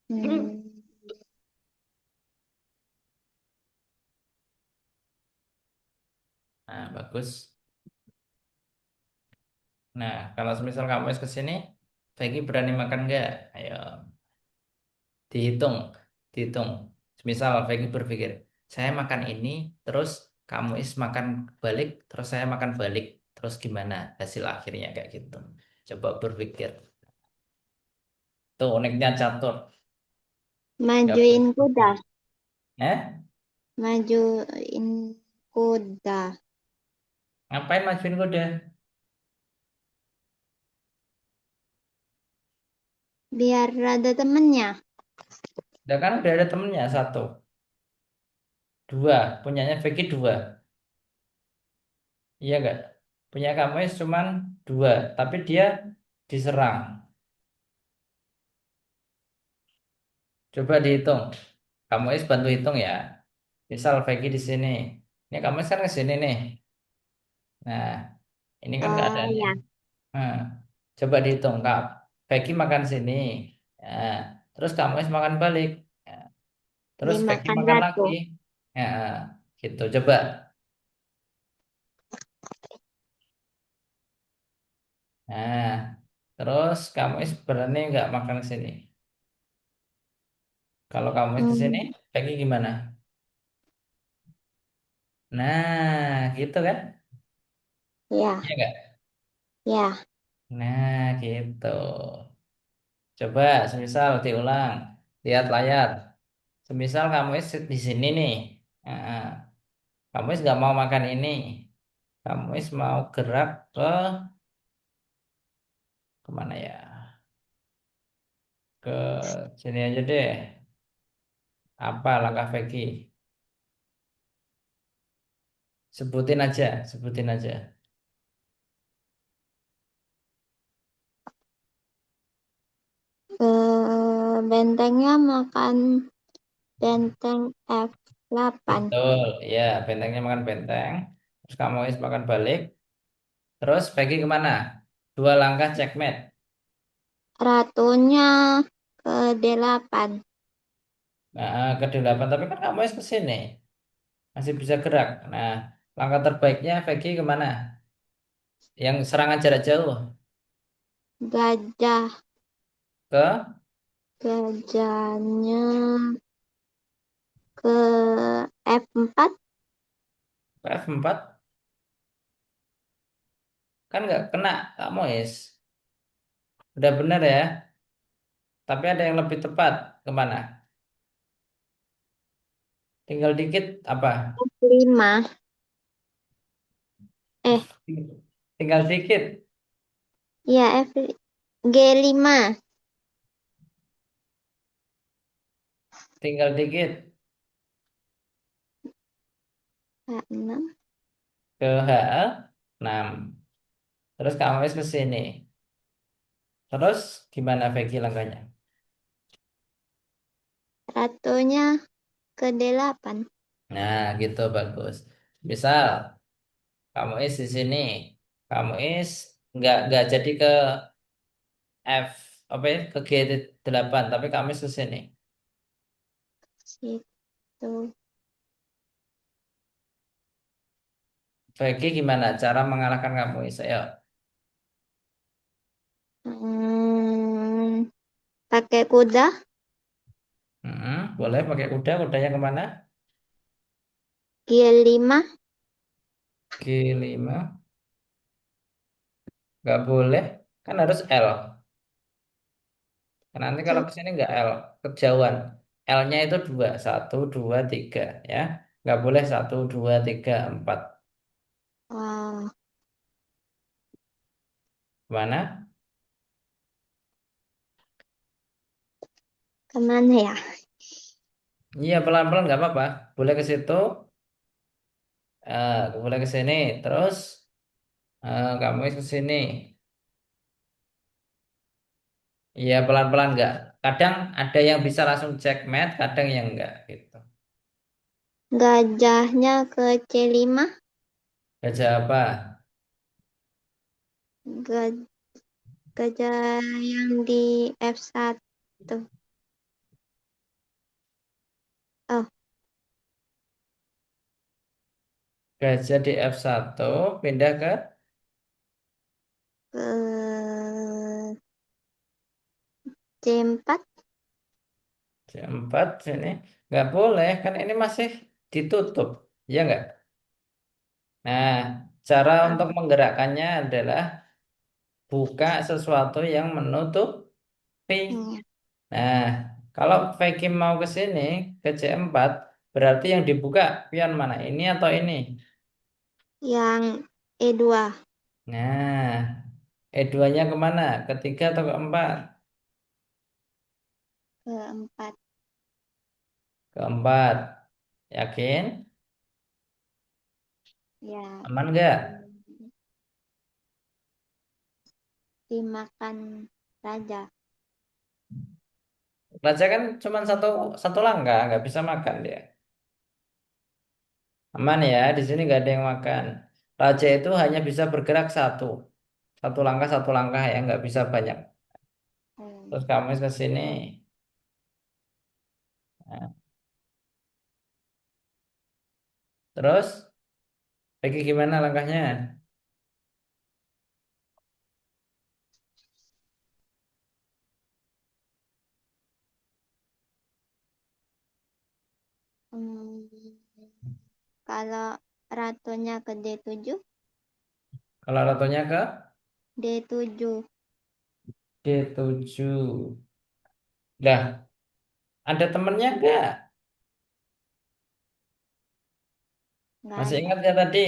[SPEAKER 2] Hmm.
[SPEAKER 1] bagus. Nah, kalau semisal kamu ke sini, Peggy berani makan nggak? Ayo, dihitung, dihitung. Misal Peggy berpikir, saya makan ini, terus kamu makan balik, terus saya makan balik, terus gimana hasil akhirnya kayak gitu. Coba berpikir. Tuh uniknya catur. Nggak
[SPEAKER 2] Majuin kuda.
[SPEAKER 1] berpikir. Eh?
[SPEAKER 2] Majuin kuda.
[SPEAKER 1] Ngapain majuin kuda?
[SPEAKER 2] Biar ada temennya.
[SPEAKER 1] Udah kan udah ada temennya satu, dua, punyanya Vicky dua, iya nggak? Punya kamu cuman dua, tapi dia diserang. Coba dihitung. Kamu bantu hitung ya. Misal Vicky di sini, ini kamu kan ke sini nih. Nah, ini kan keadaannya.
[SPEAKER 2] Ya.
[SPEAKER 1] Nah, coba dihitung, Kak. Vicky makan sini, nah, terus kamu makan balik. Nah, terus Vicky
[SPEAKER 2] Dimakan
[SPEAKER 1] makan
[SPEAKER 2] ratu.
[SPEAKER 1] lagi. Nah, gitu. Coba. Nah, terus kamu berani nggak makan ke sini? Kalau kamu di sini,
[SPEAKER 2] Hmm,
[SPEAKER 1] lagi gimana? Nah, gitu kan?
[SPEAKER 2] ya,
[SPEAKER 1] Iya nggak?
[SPEAKER 2] ya.
[SPEAKER 1] Nah, gitu. Coba, semisal diulang, lihat layar. Semisal kamu di sini nih, nah, kamu nggak mau makan ini, kamu mau gerak ke kemana ya? Ke sini aja deh. Apa langkah Vicky? Sebutin aja, sebutin aja.
[SPEAKER 2] Bentengnya makan benteng F8.
[SPEAKER 1] Betul, ya bentengnya makan benteng. Terus kamu makan balik. Terus Peggy kemana? Dua langkah checkmate.
[SPEAKER 2] Ratunya ke 8.
[SPEAKER 1] Nah, ke delapan. Tapi kan kamu ke sini. Masih bisa gerak. Nah, langkah terbaiknya Peggy kemana? Yang serangan jarak jauh.
[SPEAKER 2] Gajah.
[SPEAKER 1] Ke
[SPEAKER 2] Gajahnya ke F4.
[SPEAKER 1] F4. Kan nggak kena kamu Udah bener ya. Tapi ada yang lebih tepat. Kemana? Tinggal dikit apa?
[SPEAKER 2] F5. Eh,
[SPEAKER 1] Tinggal dikit.
[SPEAKER 2] ya G5.
[SPEAKER 1] Tinggal dikit.
[SPEAKER 2] H6.
[SPEAKER 1] Ke HL6. Terus kamu ke sini. Terus gimana Peggy langkahnya?
[SPEAKER 2] Ratunya ke 8.
[SPEAKER 1] Nah, gitu bagus. Misal kamu di sini, kamu nggak jadi ke F apa ya ke G8, tapi kamu ke sini.
[SPEAKER 2] Situ.
[SPEAKER 1] Bagi gimana cara mengalahkan kamu Ayo.
[SPEAKER 2] Hmm, pakai kuda.
[SPEAKER 1] Boleh pakai kuda, kudanya kemana?
[SPEAKER 2] G5.
[SPEAKER 1] G5, nggak boleh, kan harus L. Nah, nanti kalau
[SPEAKER 2] Cuk.
[SPEAKER 1] ke sini nggak L, kejauhan. L-nya itu dua, satu, dua, tiga, ya. Nggak boleh satu, dua, tiga, empat.
[SPEAKER 2] Wah,
[SPEAKER 1] Mana?
[SPEAKER 2] kemana ya?
[SPEAKER 1] Iya pelan-pelan nggak apa-apa. Boleh ke situ, boleh ke sini. Terus kamu ke sini. Iya pelan-pelan nggak. Kadang ada yang bisa langsung checkmate, kadang yang enggak gitu.
[SPEAKER 2] Gajahnya ke C5.
[SPEAKER 1] Gajah apa?
[SPEAKER 2] Ga- Gajah yang di F1. Oh,
[SPEAKER 1] Gajah di F1 pindah ke
[SPEAKER 2] Ke C4.
[SPEAKER 1] C4 sini. Nggak boleh, kan ini masih ditutup. Ya nggak? Nah, cara untuk
[SPEAKER 2] Ah,
[SPEAKER 1] menggerakkannya adalah buka sesuatu yang menutupi.
[SPEAKER 2] iya.
[SPEAKER 1] Nah, kalau Vicky mau ke sini, ke C4, berarti yang dibuka pion mana? Ini atau ini?
[SPEAKER 2] Yang E2.
[SPEAKER 1] Nah, E2-nya kemana? Ketiga atau keempat?
[SPEAKER 2] Keempat.
[SPEAKER 1] Keempat. Yakin?
[SPEAKER 2] Ya.
[SPEAKER 1] Aman nggak?
[SPEAKER 2] Dimakan saja.
[SPEAKER 1] Raja kan cuma satu satu langkah, nggak bisa makan dia. Aman ya, di sini nggak ada yang makan. Raja itu hanya bisa bergerak satu langkah ya, nggak bisa banyak. Terus
[SPEAKER 2] Hmm.
[SPEAKER 1] kamu ke sini. Nah, terus, Vicky gimana langkahnya?
[SPEAKER 2] Hmm. Kalau ratunya ke D7,
[SPEAKER 1] Kalau ratunya ke
[SPEAKER 2] D7
[SPEAKER 1] D7. Lah, ada temennya nggak?
[SPEAKER 2] nggak
[SPEAKER 1] Masih
[SPEAKER 2] ada.
[SPEAKER 1] ingat ya tadi?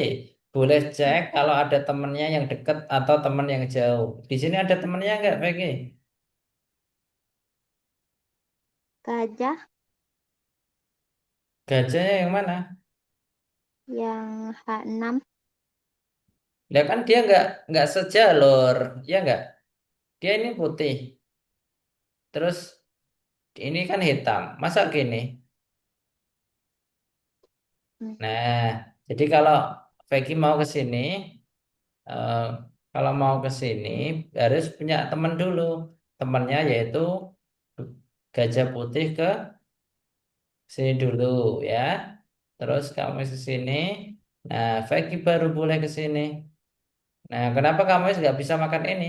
[SPEAKER 1] Boleh cek kalau ada temennya yang dekat atau teman yang jauh. Di sini ada temennya nggak, Vicky?
[SPEAKER 2] Gajah
[SPEAKER 1] Gajahnya yang mana?
[SPEAKER 2] yang H6.
[SPEAKER 1] Ya kan dia nggak sejalur, ya nggak? Dia ini putih, terus ini kan hitam. Masa gini?
[SPEAKER 2] Hmm.
[SPEAKER 1] Nah, jadi kalau Vicky mau ke sini, eh, kalau mau ke sini harus punya teman dulu. Temannya yaitu gajah putih ke sini dulu ya. Terus kamu ke sini. Nah, Vicky baru boleh ke sini. Nah, kenapa kamu nggak bisa makan ini?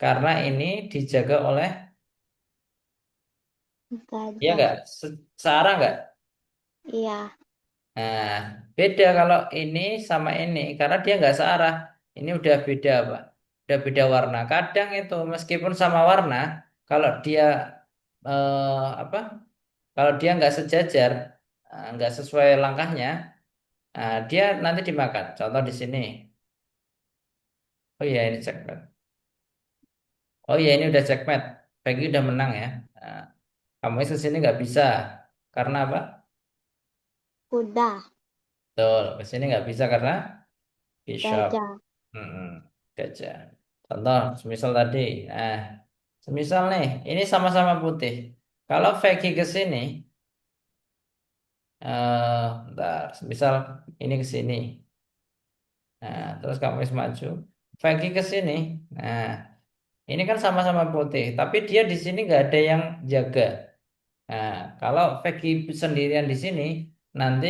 [SPEAKER 1] Karena ini dijaga oleh, ya
[SPEAKER 2] Gajah.
[SPEAKER 1] nggak? Searah nggak?
[SPEAKER 2] Iya.
[SPEAKER 1] Nah, beda kalau ini sama ini karena dia nggak searah. Ini udah beda, Pak. Udah beda warna. Kadang itu meskipun sama warna, kalau dia apa? Kalau dia nggak sejajar, nggak sesuai langkahnya, dia nanti dimakan. Contoh di sini. Oh iya ini checkmate. Oh iya ini udah checkmate. Peggy udah menang ya. Nah, kamu ke sini nggak bisa. Karena apa?
[SPEAKER 2] Kuda.
[SPEAKER 1] Betul. Ke sini nggak bisa karena bishop.
[SPEAKER 2] Gajah.
[SPEAKER 1] Mm-mm, gajah. Contoh, semisal tadi. Nah, semisal nih, ini sama-sama putih. Kalau Vicky ke sini, bentar, semisal ini ke sini. Nah, terus kamu wis maju. Vicky ke sini. Nah, ini kan sama-sama putih, tapi dia di sini nggak ada yang jaga. Nah, kalau Vicky sendirian di sini, nanti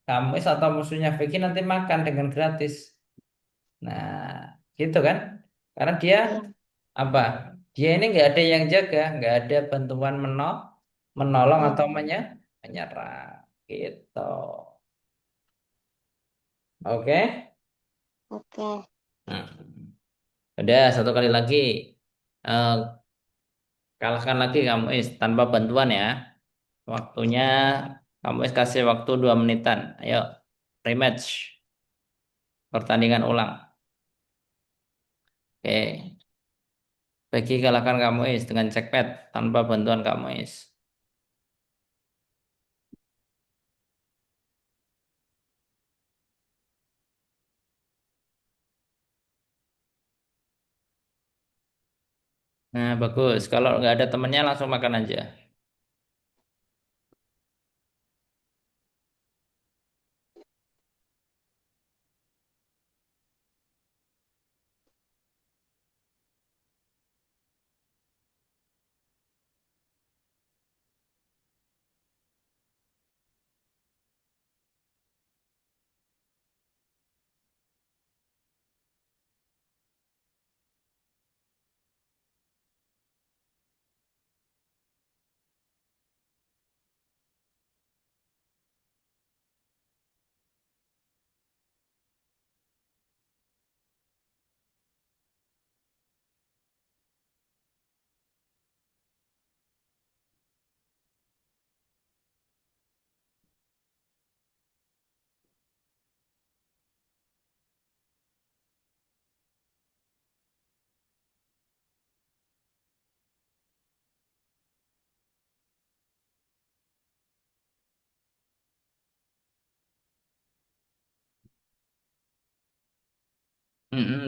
[SPEAKER 1] kamu atau musuhnya Vicky nanti makan dengan gratis. Nah, gitu kan? Karena dia
[SPEAKER 2] Iya.
[SPEAKER 1] apa? Dia ini nggak ada yang jaga, nggak ada bantuan menolong
[SPEAKER 2] Iya.
[SPEAKER 1] atau menyerang, gitu. Oke?
[SPEAKER 2] Oke.
[SPEAKER 1] Nah, udah satu kali lagi. Eh, kalahkan lagi kamu Is tanpa bantuan ya. Waktunya kamu Is kasih waktu 2 menitan. Ayo, rematch, pertandingan ulang. Oke, bagi kalahkan kamu Is dengan cekpet tanpa bantuan kamu Is. Nah, bagus. Kalau nggak ada temennya langsung makan aja.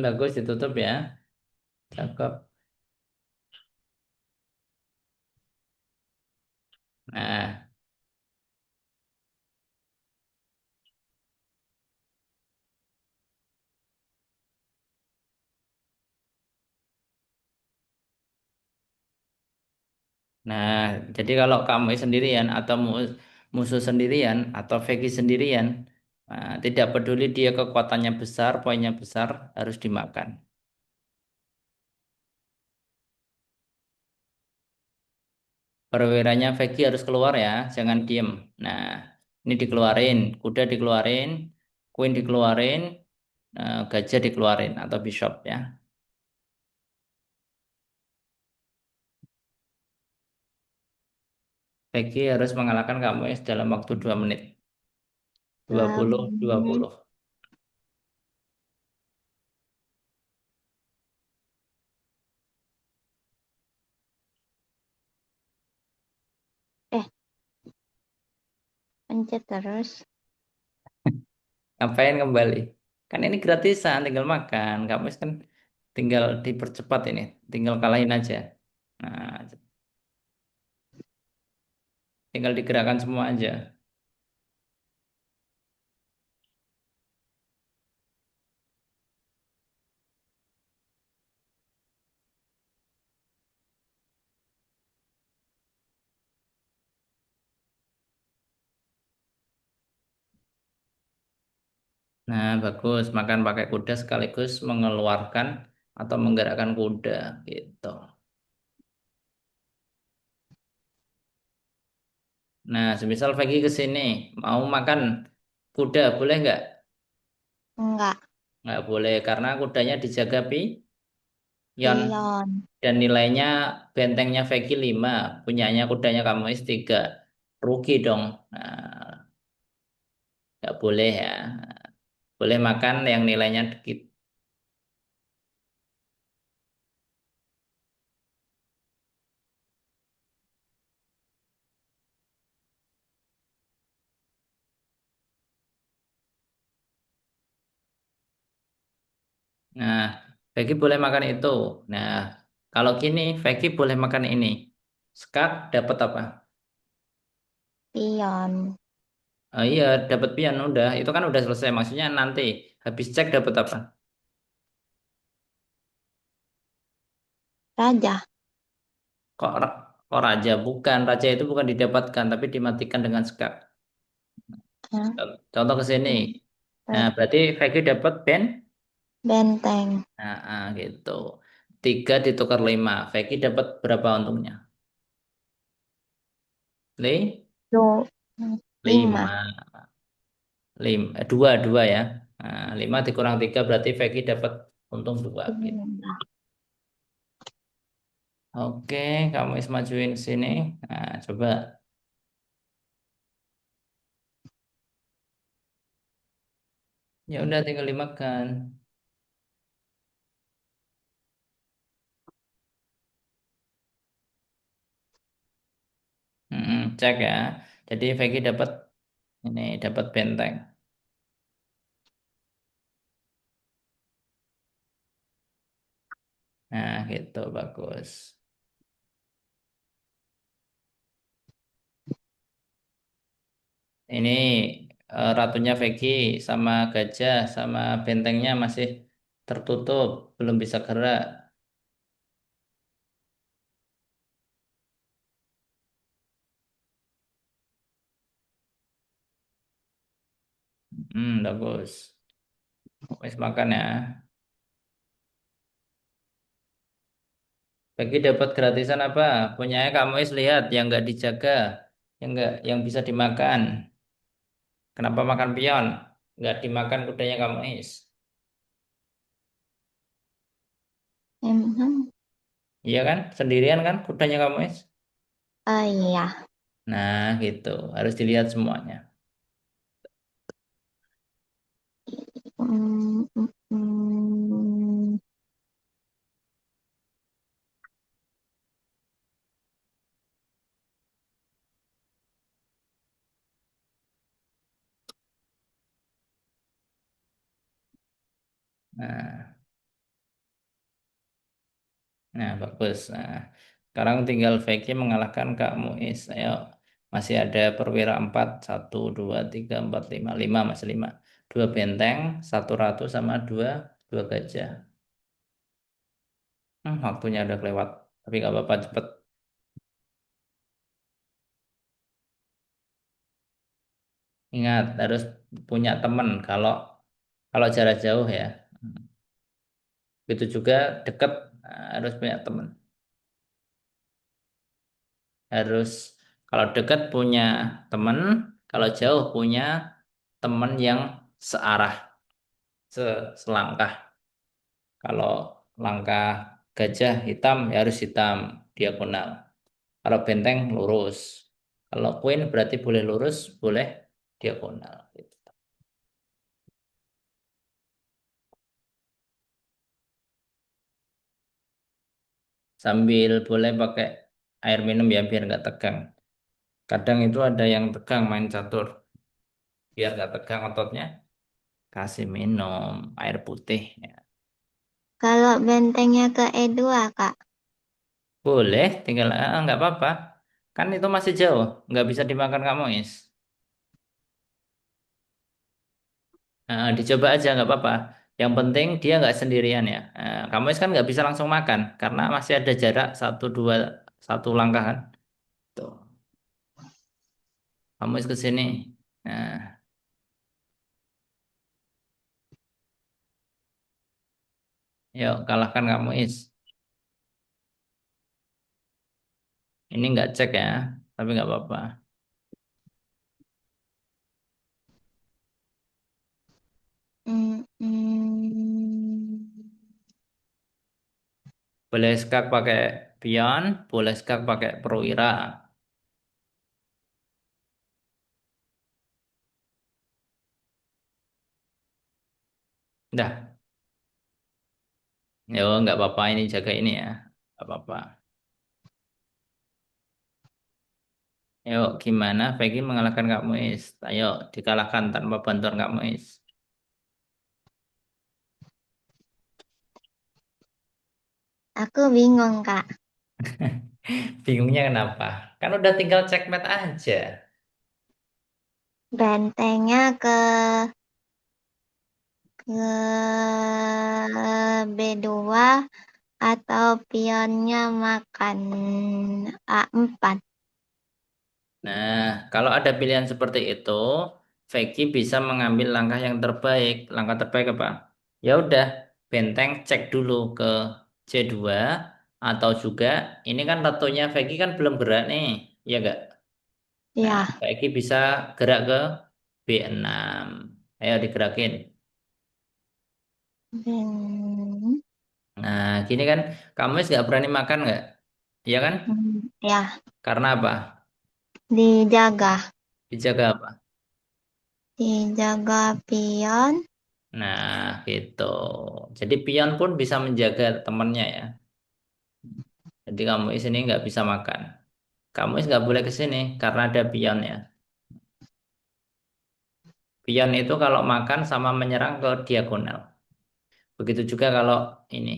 [SPEAKER 1] Bagus ditutup ya. Cakep. Nah, nah, jadi kalau kamu sendirian atau musuh sendirian atau Vicky sendirian, nah, tidak peduli dia kekuatannya besar, poinnya besar, harus dimakan. Perwiranya Vicky harus keluar ya, jangan diem. Nah, ini dikeluarin, kuda dikeluarin, queen dikeluarin, gajah dikeluarin atau bishop ya. Vicky harus mengalahkan kamu dalam waktu 2 menit. Dua
[SPEAKER 2] Dua
[SPEAKER 1] puluh, dua
[SPEAKER 2] menit.
[SPEAKER 1] puluh.
[SPEAKER 2] Eh, pencet terus.
[SPEAKER 1] Ngapain kembali? Kan ini gratisan, tinggal makan. Kamu kan tinggal dipercepat ini, tinggal kalahin aja. Nah, tinggal digerakkan semua aja. Nah, bagus. Makan pakai kuda sekaligus mengeluarkan atau menggerakkan kuda gitu. Nah, semisal Peggy ke sini mau makan kuda, boleh nggak?
[SPEAKER 2] Enggak.
[SPEAKER 1] Nggak boleh karena kudanya dijaga pion
[SPEAKER 2] Pion.
[SPEAKER 1] dan nilainya bentengnya Peggy 5, punyanya kudanya kamu is 3. Rugi dong. Nah, nggak boleh ya. Boleh makan yang nilainya dikit. Nah, Peggy boleh makan itu. Nah, kalau gini, Peggy boleh makan ini. Skak dapat apa?
[SPEAKER 2] Pion.
[SPEAKER 1] Iya, dapat pion udah. Itu kan udah selesai. Maksudnya nanti habis cek dapat apa?
[SPEAKER 2] Raja.
[SPEAKER 1] Kok raja? Bukan. Raja itu bukan didapatkan, tapi dimatikan dengan skak.
[SPEAKER 2] Hah?
[SPEAKER 1] Contoh ke sini. Nah,
[SPEAKER 2] Ber-
[SPEAKER 1] berarti Peggy dapat
[SPEAKER 2] Benteng.
[SPEAKER 1] gitu. 3 ditukar 5. Peggy dapat berapa untungnya?
[SPEAKER 2] Do. 5.
[SPEAKER 1] 5. Dua, dua ya. Nah, 5 dikurang 3 berarti Peggy dapat untung 2 gitu.
[SPEAKER 2] 5.
[SPEAKER 1] Oke, kamu is majuin ke sini. Nah, coba. Ya udah tinggal dimakan. Cek ya. Jadi Peggy dapat ini dapat benteng. Nah, gitu bagus. Ini ratunya Peggy sama gajah sama bentengnya masih tertutup, belum bisa gerak. Bagus. Wes makan ya. Bagi dapat gratisan apa? Punyanya kamu is lihat yang nggak dijaga, yang nggak yang bisa dimakan. Kenapa makan pion? Nggak dimakan kudanya kamu is.
[SPEAKER 2] Emang.
[SPEAKER 1] Iya kan? Sendirian kan kudanya kamu is.
[SPEAKER 2] Oh iya.
[SPEAKER 1] Nah, gitu. Harus dilihat semuanya.
[SPEAKER 2] Hmm, hmm, hmm.
[SPEAKER 1] Nah. Nah, bagus. Nah, sekarang tinggal Vicky mengalahkan Kak Muiz. Ayo, masih ada perwira 4. 1, 2, 3, 4, 5. 5 masih 5. Dua benteng, satu ratu sama dua gajah. Waktunya udah kelewat. Tapi gak apa-apa, cepet. Ingat, harus punya teman kalau kalau jarak jauh ya. Begitu juga deket, harus punya teman. Harus kalau dekat punya teman, kalau jauh punya teman yang searah, selangkah. Kalau langkah gajah hitam ya harus hitam diagonal. Kalau benteng lurus. Kalau queen berarti boleh lurus, boleh diagonal. Gitu. Sambil boleh pakai air minum ya biar nggak tegang. Kadang itu ada yang tegang main catur, biar nggak tegang ototnya. Kasih minum air putih. Ya.
[SPEAKER 2] Kalau bentengnya ke E2, Kak.
[SPEAKER 1] Boleh, tinggal nggak apa-apa. Kan itu masih jauh, nggak bisa dimakan kamu, Is. Dicoba aja nggak apa-apa. Yang penting dia nggak sendirian ya. Kamu Is kan nggak bisa langsung makan karena masih ada jarak 1, 2, 1 langkah kan. Tuh, kamu Is ke sini. Nah, yuk kalahkan kamu Is. Ini nggak cek ya, tapi nggak apa-apa.
[SPEAKER 2] Hmm, hmm.
[SPEAKER 1] Boleh skak pakai pion, boleh skak pakai perwira. Dah, yo nggak apa-apa ini jaga ini ya, nggak apa-apa. Ayo, gimana Peggy mengalahkan Kak Muiz? Ayo, dikalahkan tanpa bantuan Kak Muiz.
[SPEAKER 2] Aku bingung, Kak.
[SPEAKER 1] Bingungnya kenapa? Kan udah tinggal checkmate aja.
[SPEAKER 2] Bentengnya ke B2 atau pionnya makan A4.
[SPEAKER 1] Nah, kalau ada pilihan seperti itu, Peggy bisa mengambil langkah yang terbaik. Langkah terbaik apa? Ya udah, benteng cek dulu ke C2 atau juga ini kan ratunya Peggy kan belum gerak nih, ya enggak? Nah,
[SPEAKER 2] Ya,
[SPEAKER 1] Peggy bisa gerak ke B6. Ayo digerakin.
[SPEAKER 2] ben,
[SPEAKER 1] Nah, gini kan, kamu nggak berani makan nggak? Iya kan?
[SPEAKER 2] ya,
[SPEAKER 1] Karena apa?
[SPEAKER 2] dijaga,
[SPEAKER 1] Dijaga apa?
[SPEAKER 2] dijaga pion.
[SPEAKER 1] Nah, gitu. Jadi pion pun bisa menjaga temannya ya. Jadi kamu di sini nggak bisa makan. Kamu nggak boleh ke sini karena ada pion ya. Pion itu kalau makan sama menyerang ke diagonal. Begitu juga kalau ini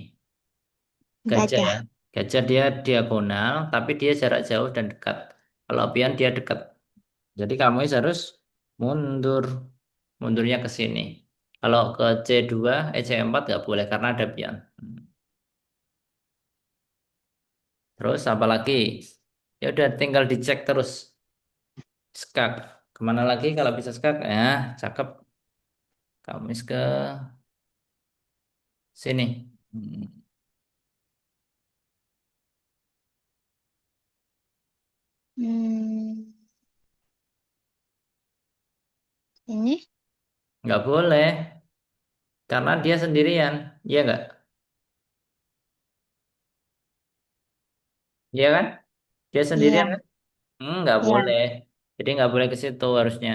[SPEAKER 1] gajah ya.
[SPEAKER 2] Gajah.
[SPEAKER 1] Gajah dia diagonal, tapi dia jarak jauh dan dekat. Kalau pion dia dekat. Jadi kamu harus mundur. Mundurnya ke sini. Kalau ke C2, C4 nggak boleh karena ada pion. Terus apa lagi? Ya udah tinggal dicek terus. Skak. Kemana lagi kalau bisa skak? Ya, cakep. Kamis ke sini.
[SPEAKER 2] Hmm, ini
[SPEAKER 1] Nggak boleh karena dia sendirian. Iya nggak? Iya kan? Dia
[SPEAKER 2] iya,
[SPEAKER 1] sendirian kan? Nggak
[SPEAKER 2] iya.
[SPEAKER 1] boleh. Jadi nggak boleh ke situ harusnya.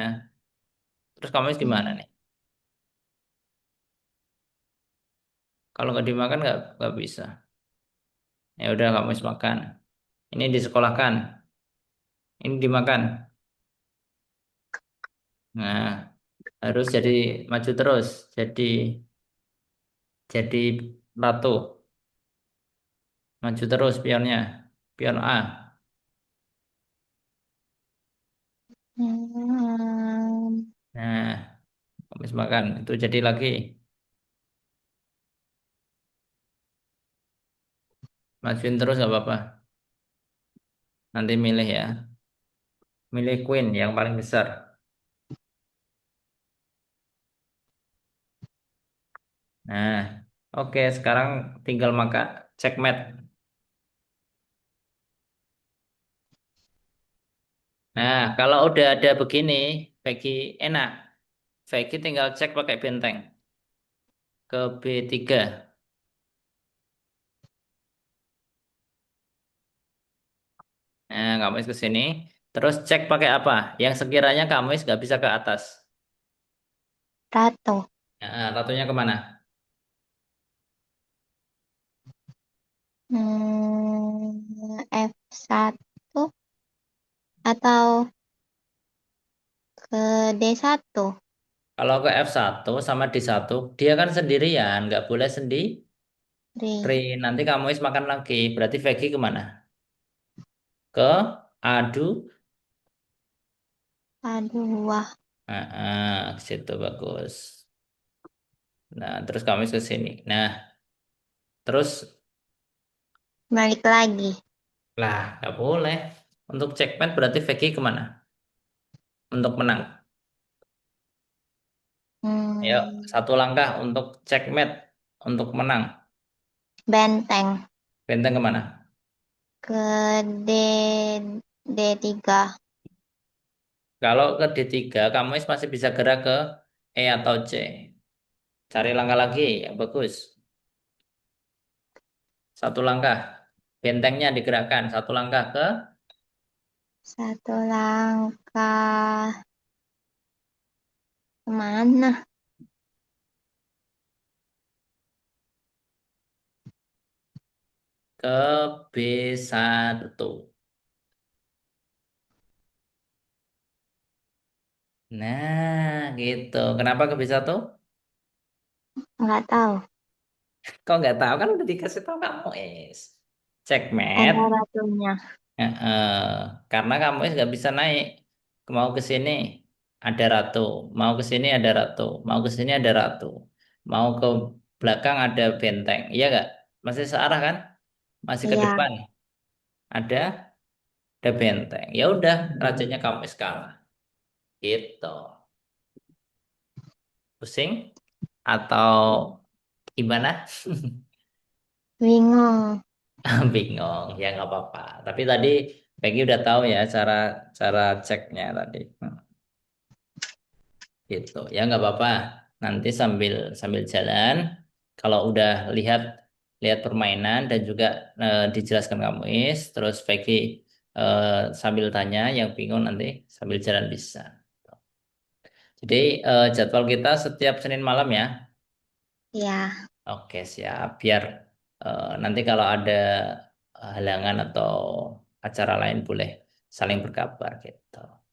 [SPEAKER 1] Terus kamis gimana
[SPEAKER 2] Hmm,
[SPEAKER 1] nih? Kalau nggak dimakan nggak bisa. Ya udah kamis makan. Ini disekolahkan. Ini dimakan. Nah, harus jadi maju terus. Jadi ratu. Maju terus pionnya. Pion A.
[SPEAKER 2] Hmm,
[SPEAKER 1] Nah, habis makan. Itu jadi lagi. Majuin terus nggak apa-apa. Nanti milih ya. Milih Queen yang paling besar. Nah, oke. Sekarang tinggal maka checkmate. Nah, kalau udah ada begini, Peggy enak. Peggy tinggal cek pakai benteng ke B3. Nah, kamu ke sini. Terus cek pakai apa? Yang sekiranya kamu nggak bisa ke atas.
[SPEAKER 2] Ratu.
[SPEAKER 1] Nah, ratunya kemana?
[SPEAKER 2] F1 atau ke D1.
[SPEAKER 1] Kalau ke F1 sama D1, dia kan sendirian, nggak boleh sendiri.
[SPEAKER 2] Ri.
[SPEAKER 1] Nanti kamu makan lagi. Berarti Vegi kemana? Ke adu.
[SPEAKER 2] Aduh, wah.
[SPEAKER 1] Ke situ bagus. Nah, terus kamu ke sini. Nah, terus
[SPEAKER 2] Balik lagi.
[SPEAKER 1] lah, nggak boleh. Untuk checkmate berarti Vegi kemana? Untuk menang. Ayo,
[SPEAKER 2] Hmm,
[SPEAKER 1] satu langkah untuk checkmate, untuk menang.
[SPEAKER 2] Benteng.
[SPEAKER 1] Benteng kemana?
[SPEAKER 2] Ke D, D3.
[SPEAKER 1] Kalau ke D3, kamu masih bisa gerak ke E atau C. Cari langkah lagi yang bagus. Satu langkah. Bentengnya digerakkan. Satu langkah ke
[SPEAKER 2] Satu langkah kemana?
[SPEAKER 1] ke B1. Nah, gitu. Kenapa ke B1?
[SPEAKER 2] Nggak tahu.
[SPEAKER 1] Kau nggak tahu kan udah dikasih tahu kamu is.
[SPEAKER 2] Ada
[SPEAKER 1] Checkmate.
[SPEAKER 2] ratunya.
[SPEAKER 1] Karena kamu nggak bisa naik. Mau ke sini ada ratu, mau ke sini ada ratu, mau ke sini ada ratu, mau ke belakang ada benteng. Iya nggak? Masih searah kan? Masih ke
[SPEAKER 2] Iya,
[SPEAKER 1] depan ada benteng. Ya udah, rajanya kamu kalah. Gitu. Pusing atau gimana?
[SPEAKER 2] bingung.
[SPEAKER 1] Bingung, ya nggak apa-apa. Tapi tadi Peggy udah tahu ya cara cara ceknya tadi. Gitu ya nggak apa-apa, nanti sambil sambil jalan kalau udah lihat lihat permainan dan juga dijelaskan kamu terus Vicky eh, sambil tanya yang bingung nanti sambil jalan bisa. Jadi jadwal kita setiap Senin malam ya.
[SPEAKER 2] Ya,
[SPEAKER 1] Oke siap, biar nanti kalau ada halangan atau acara lain boleh saling berkabar gitu.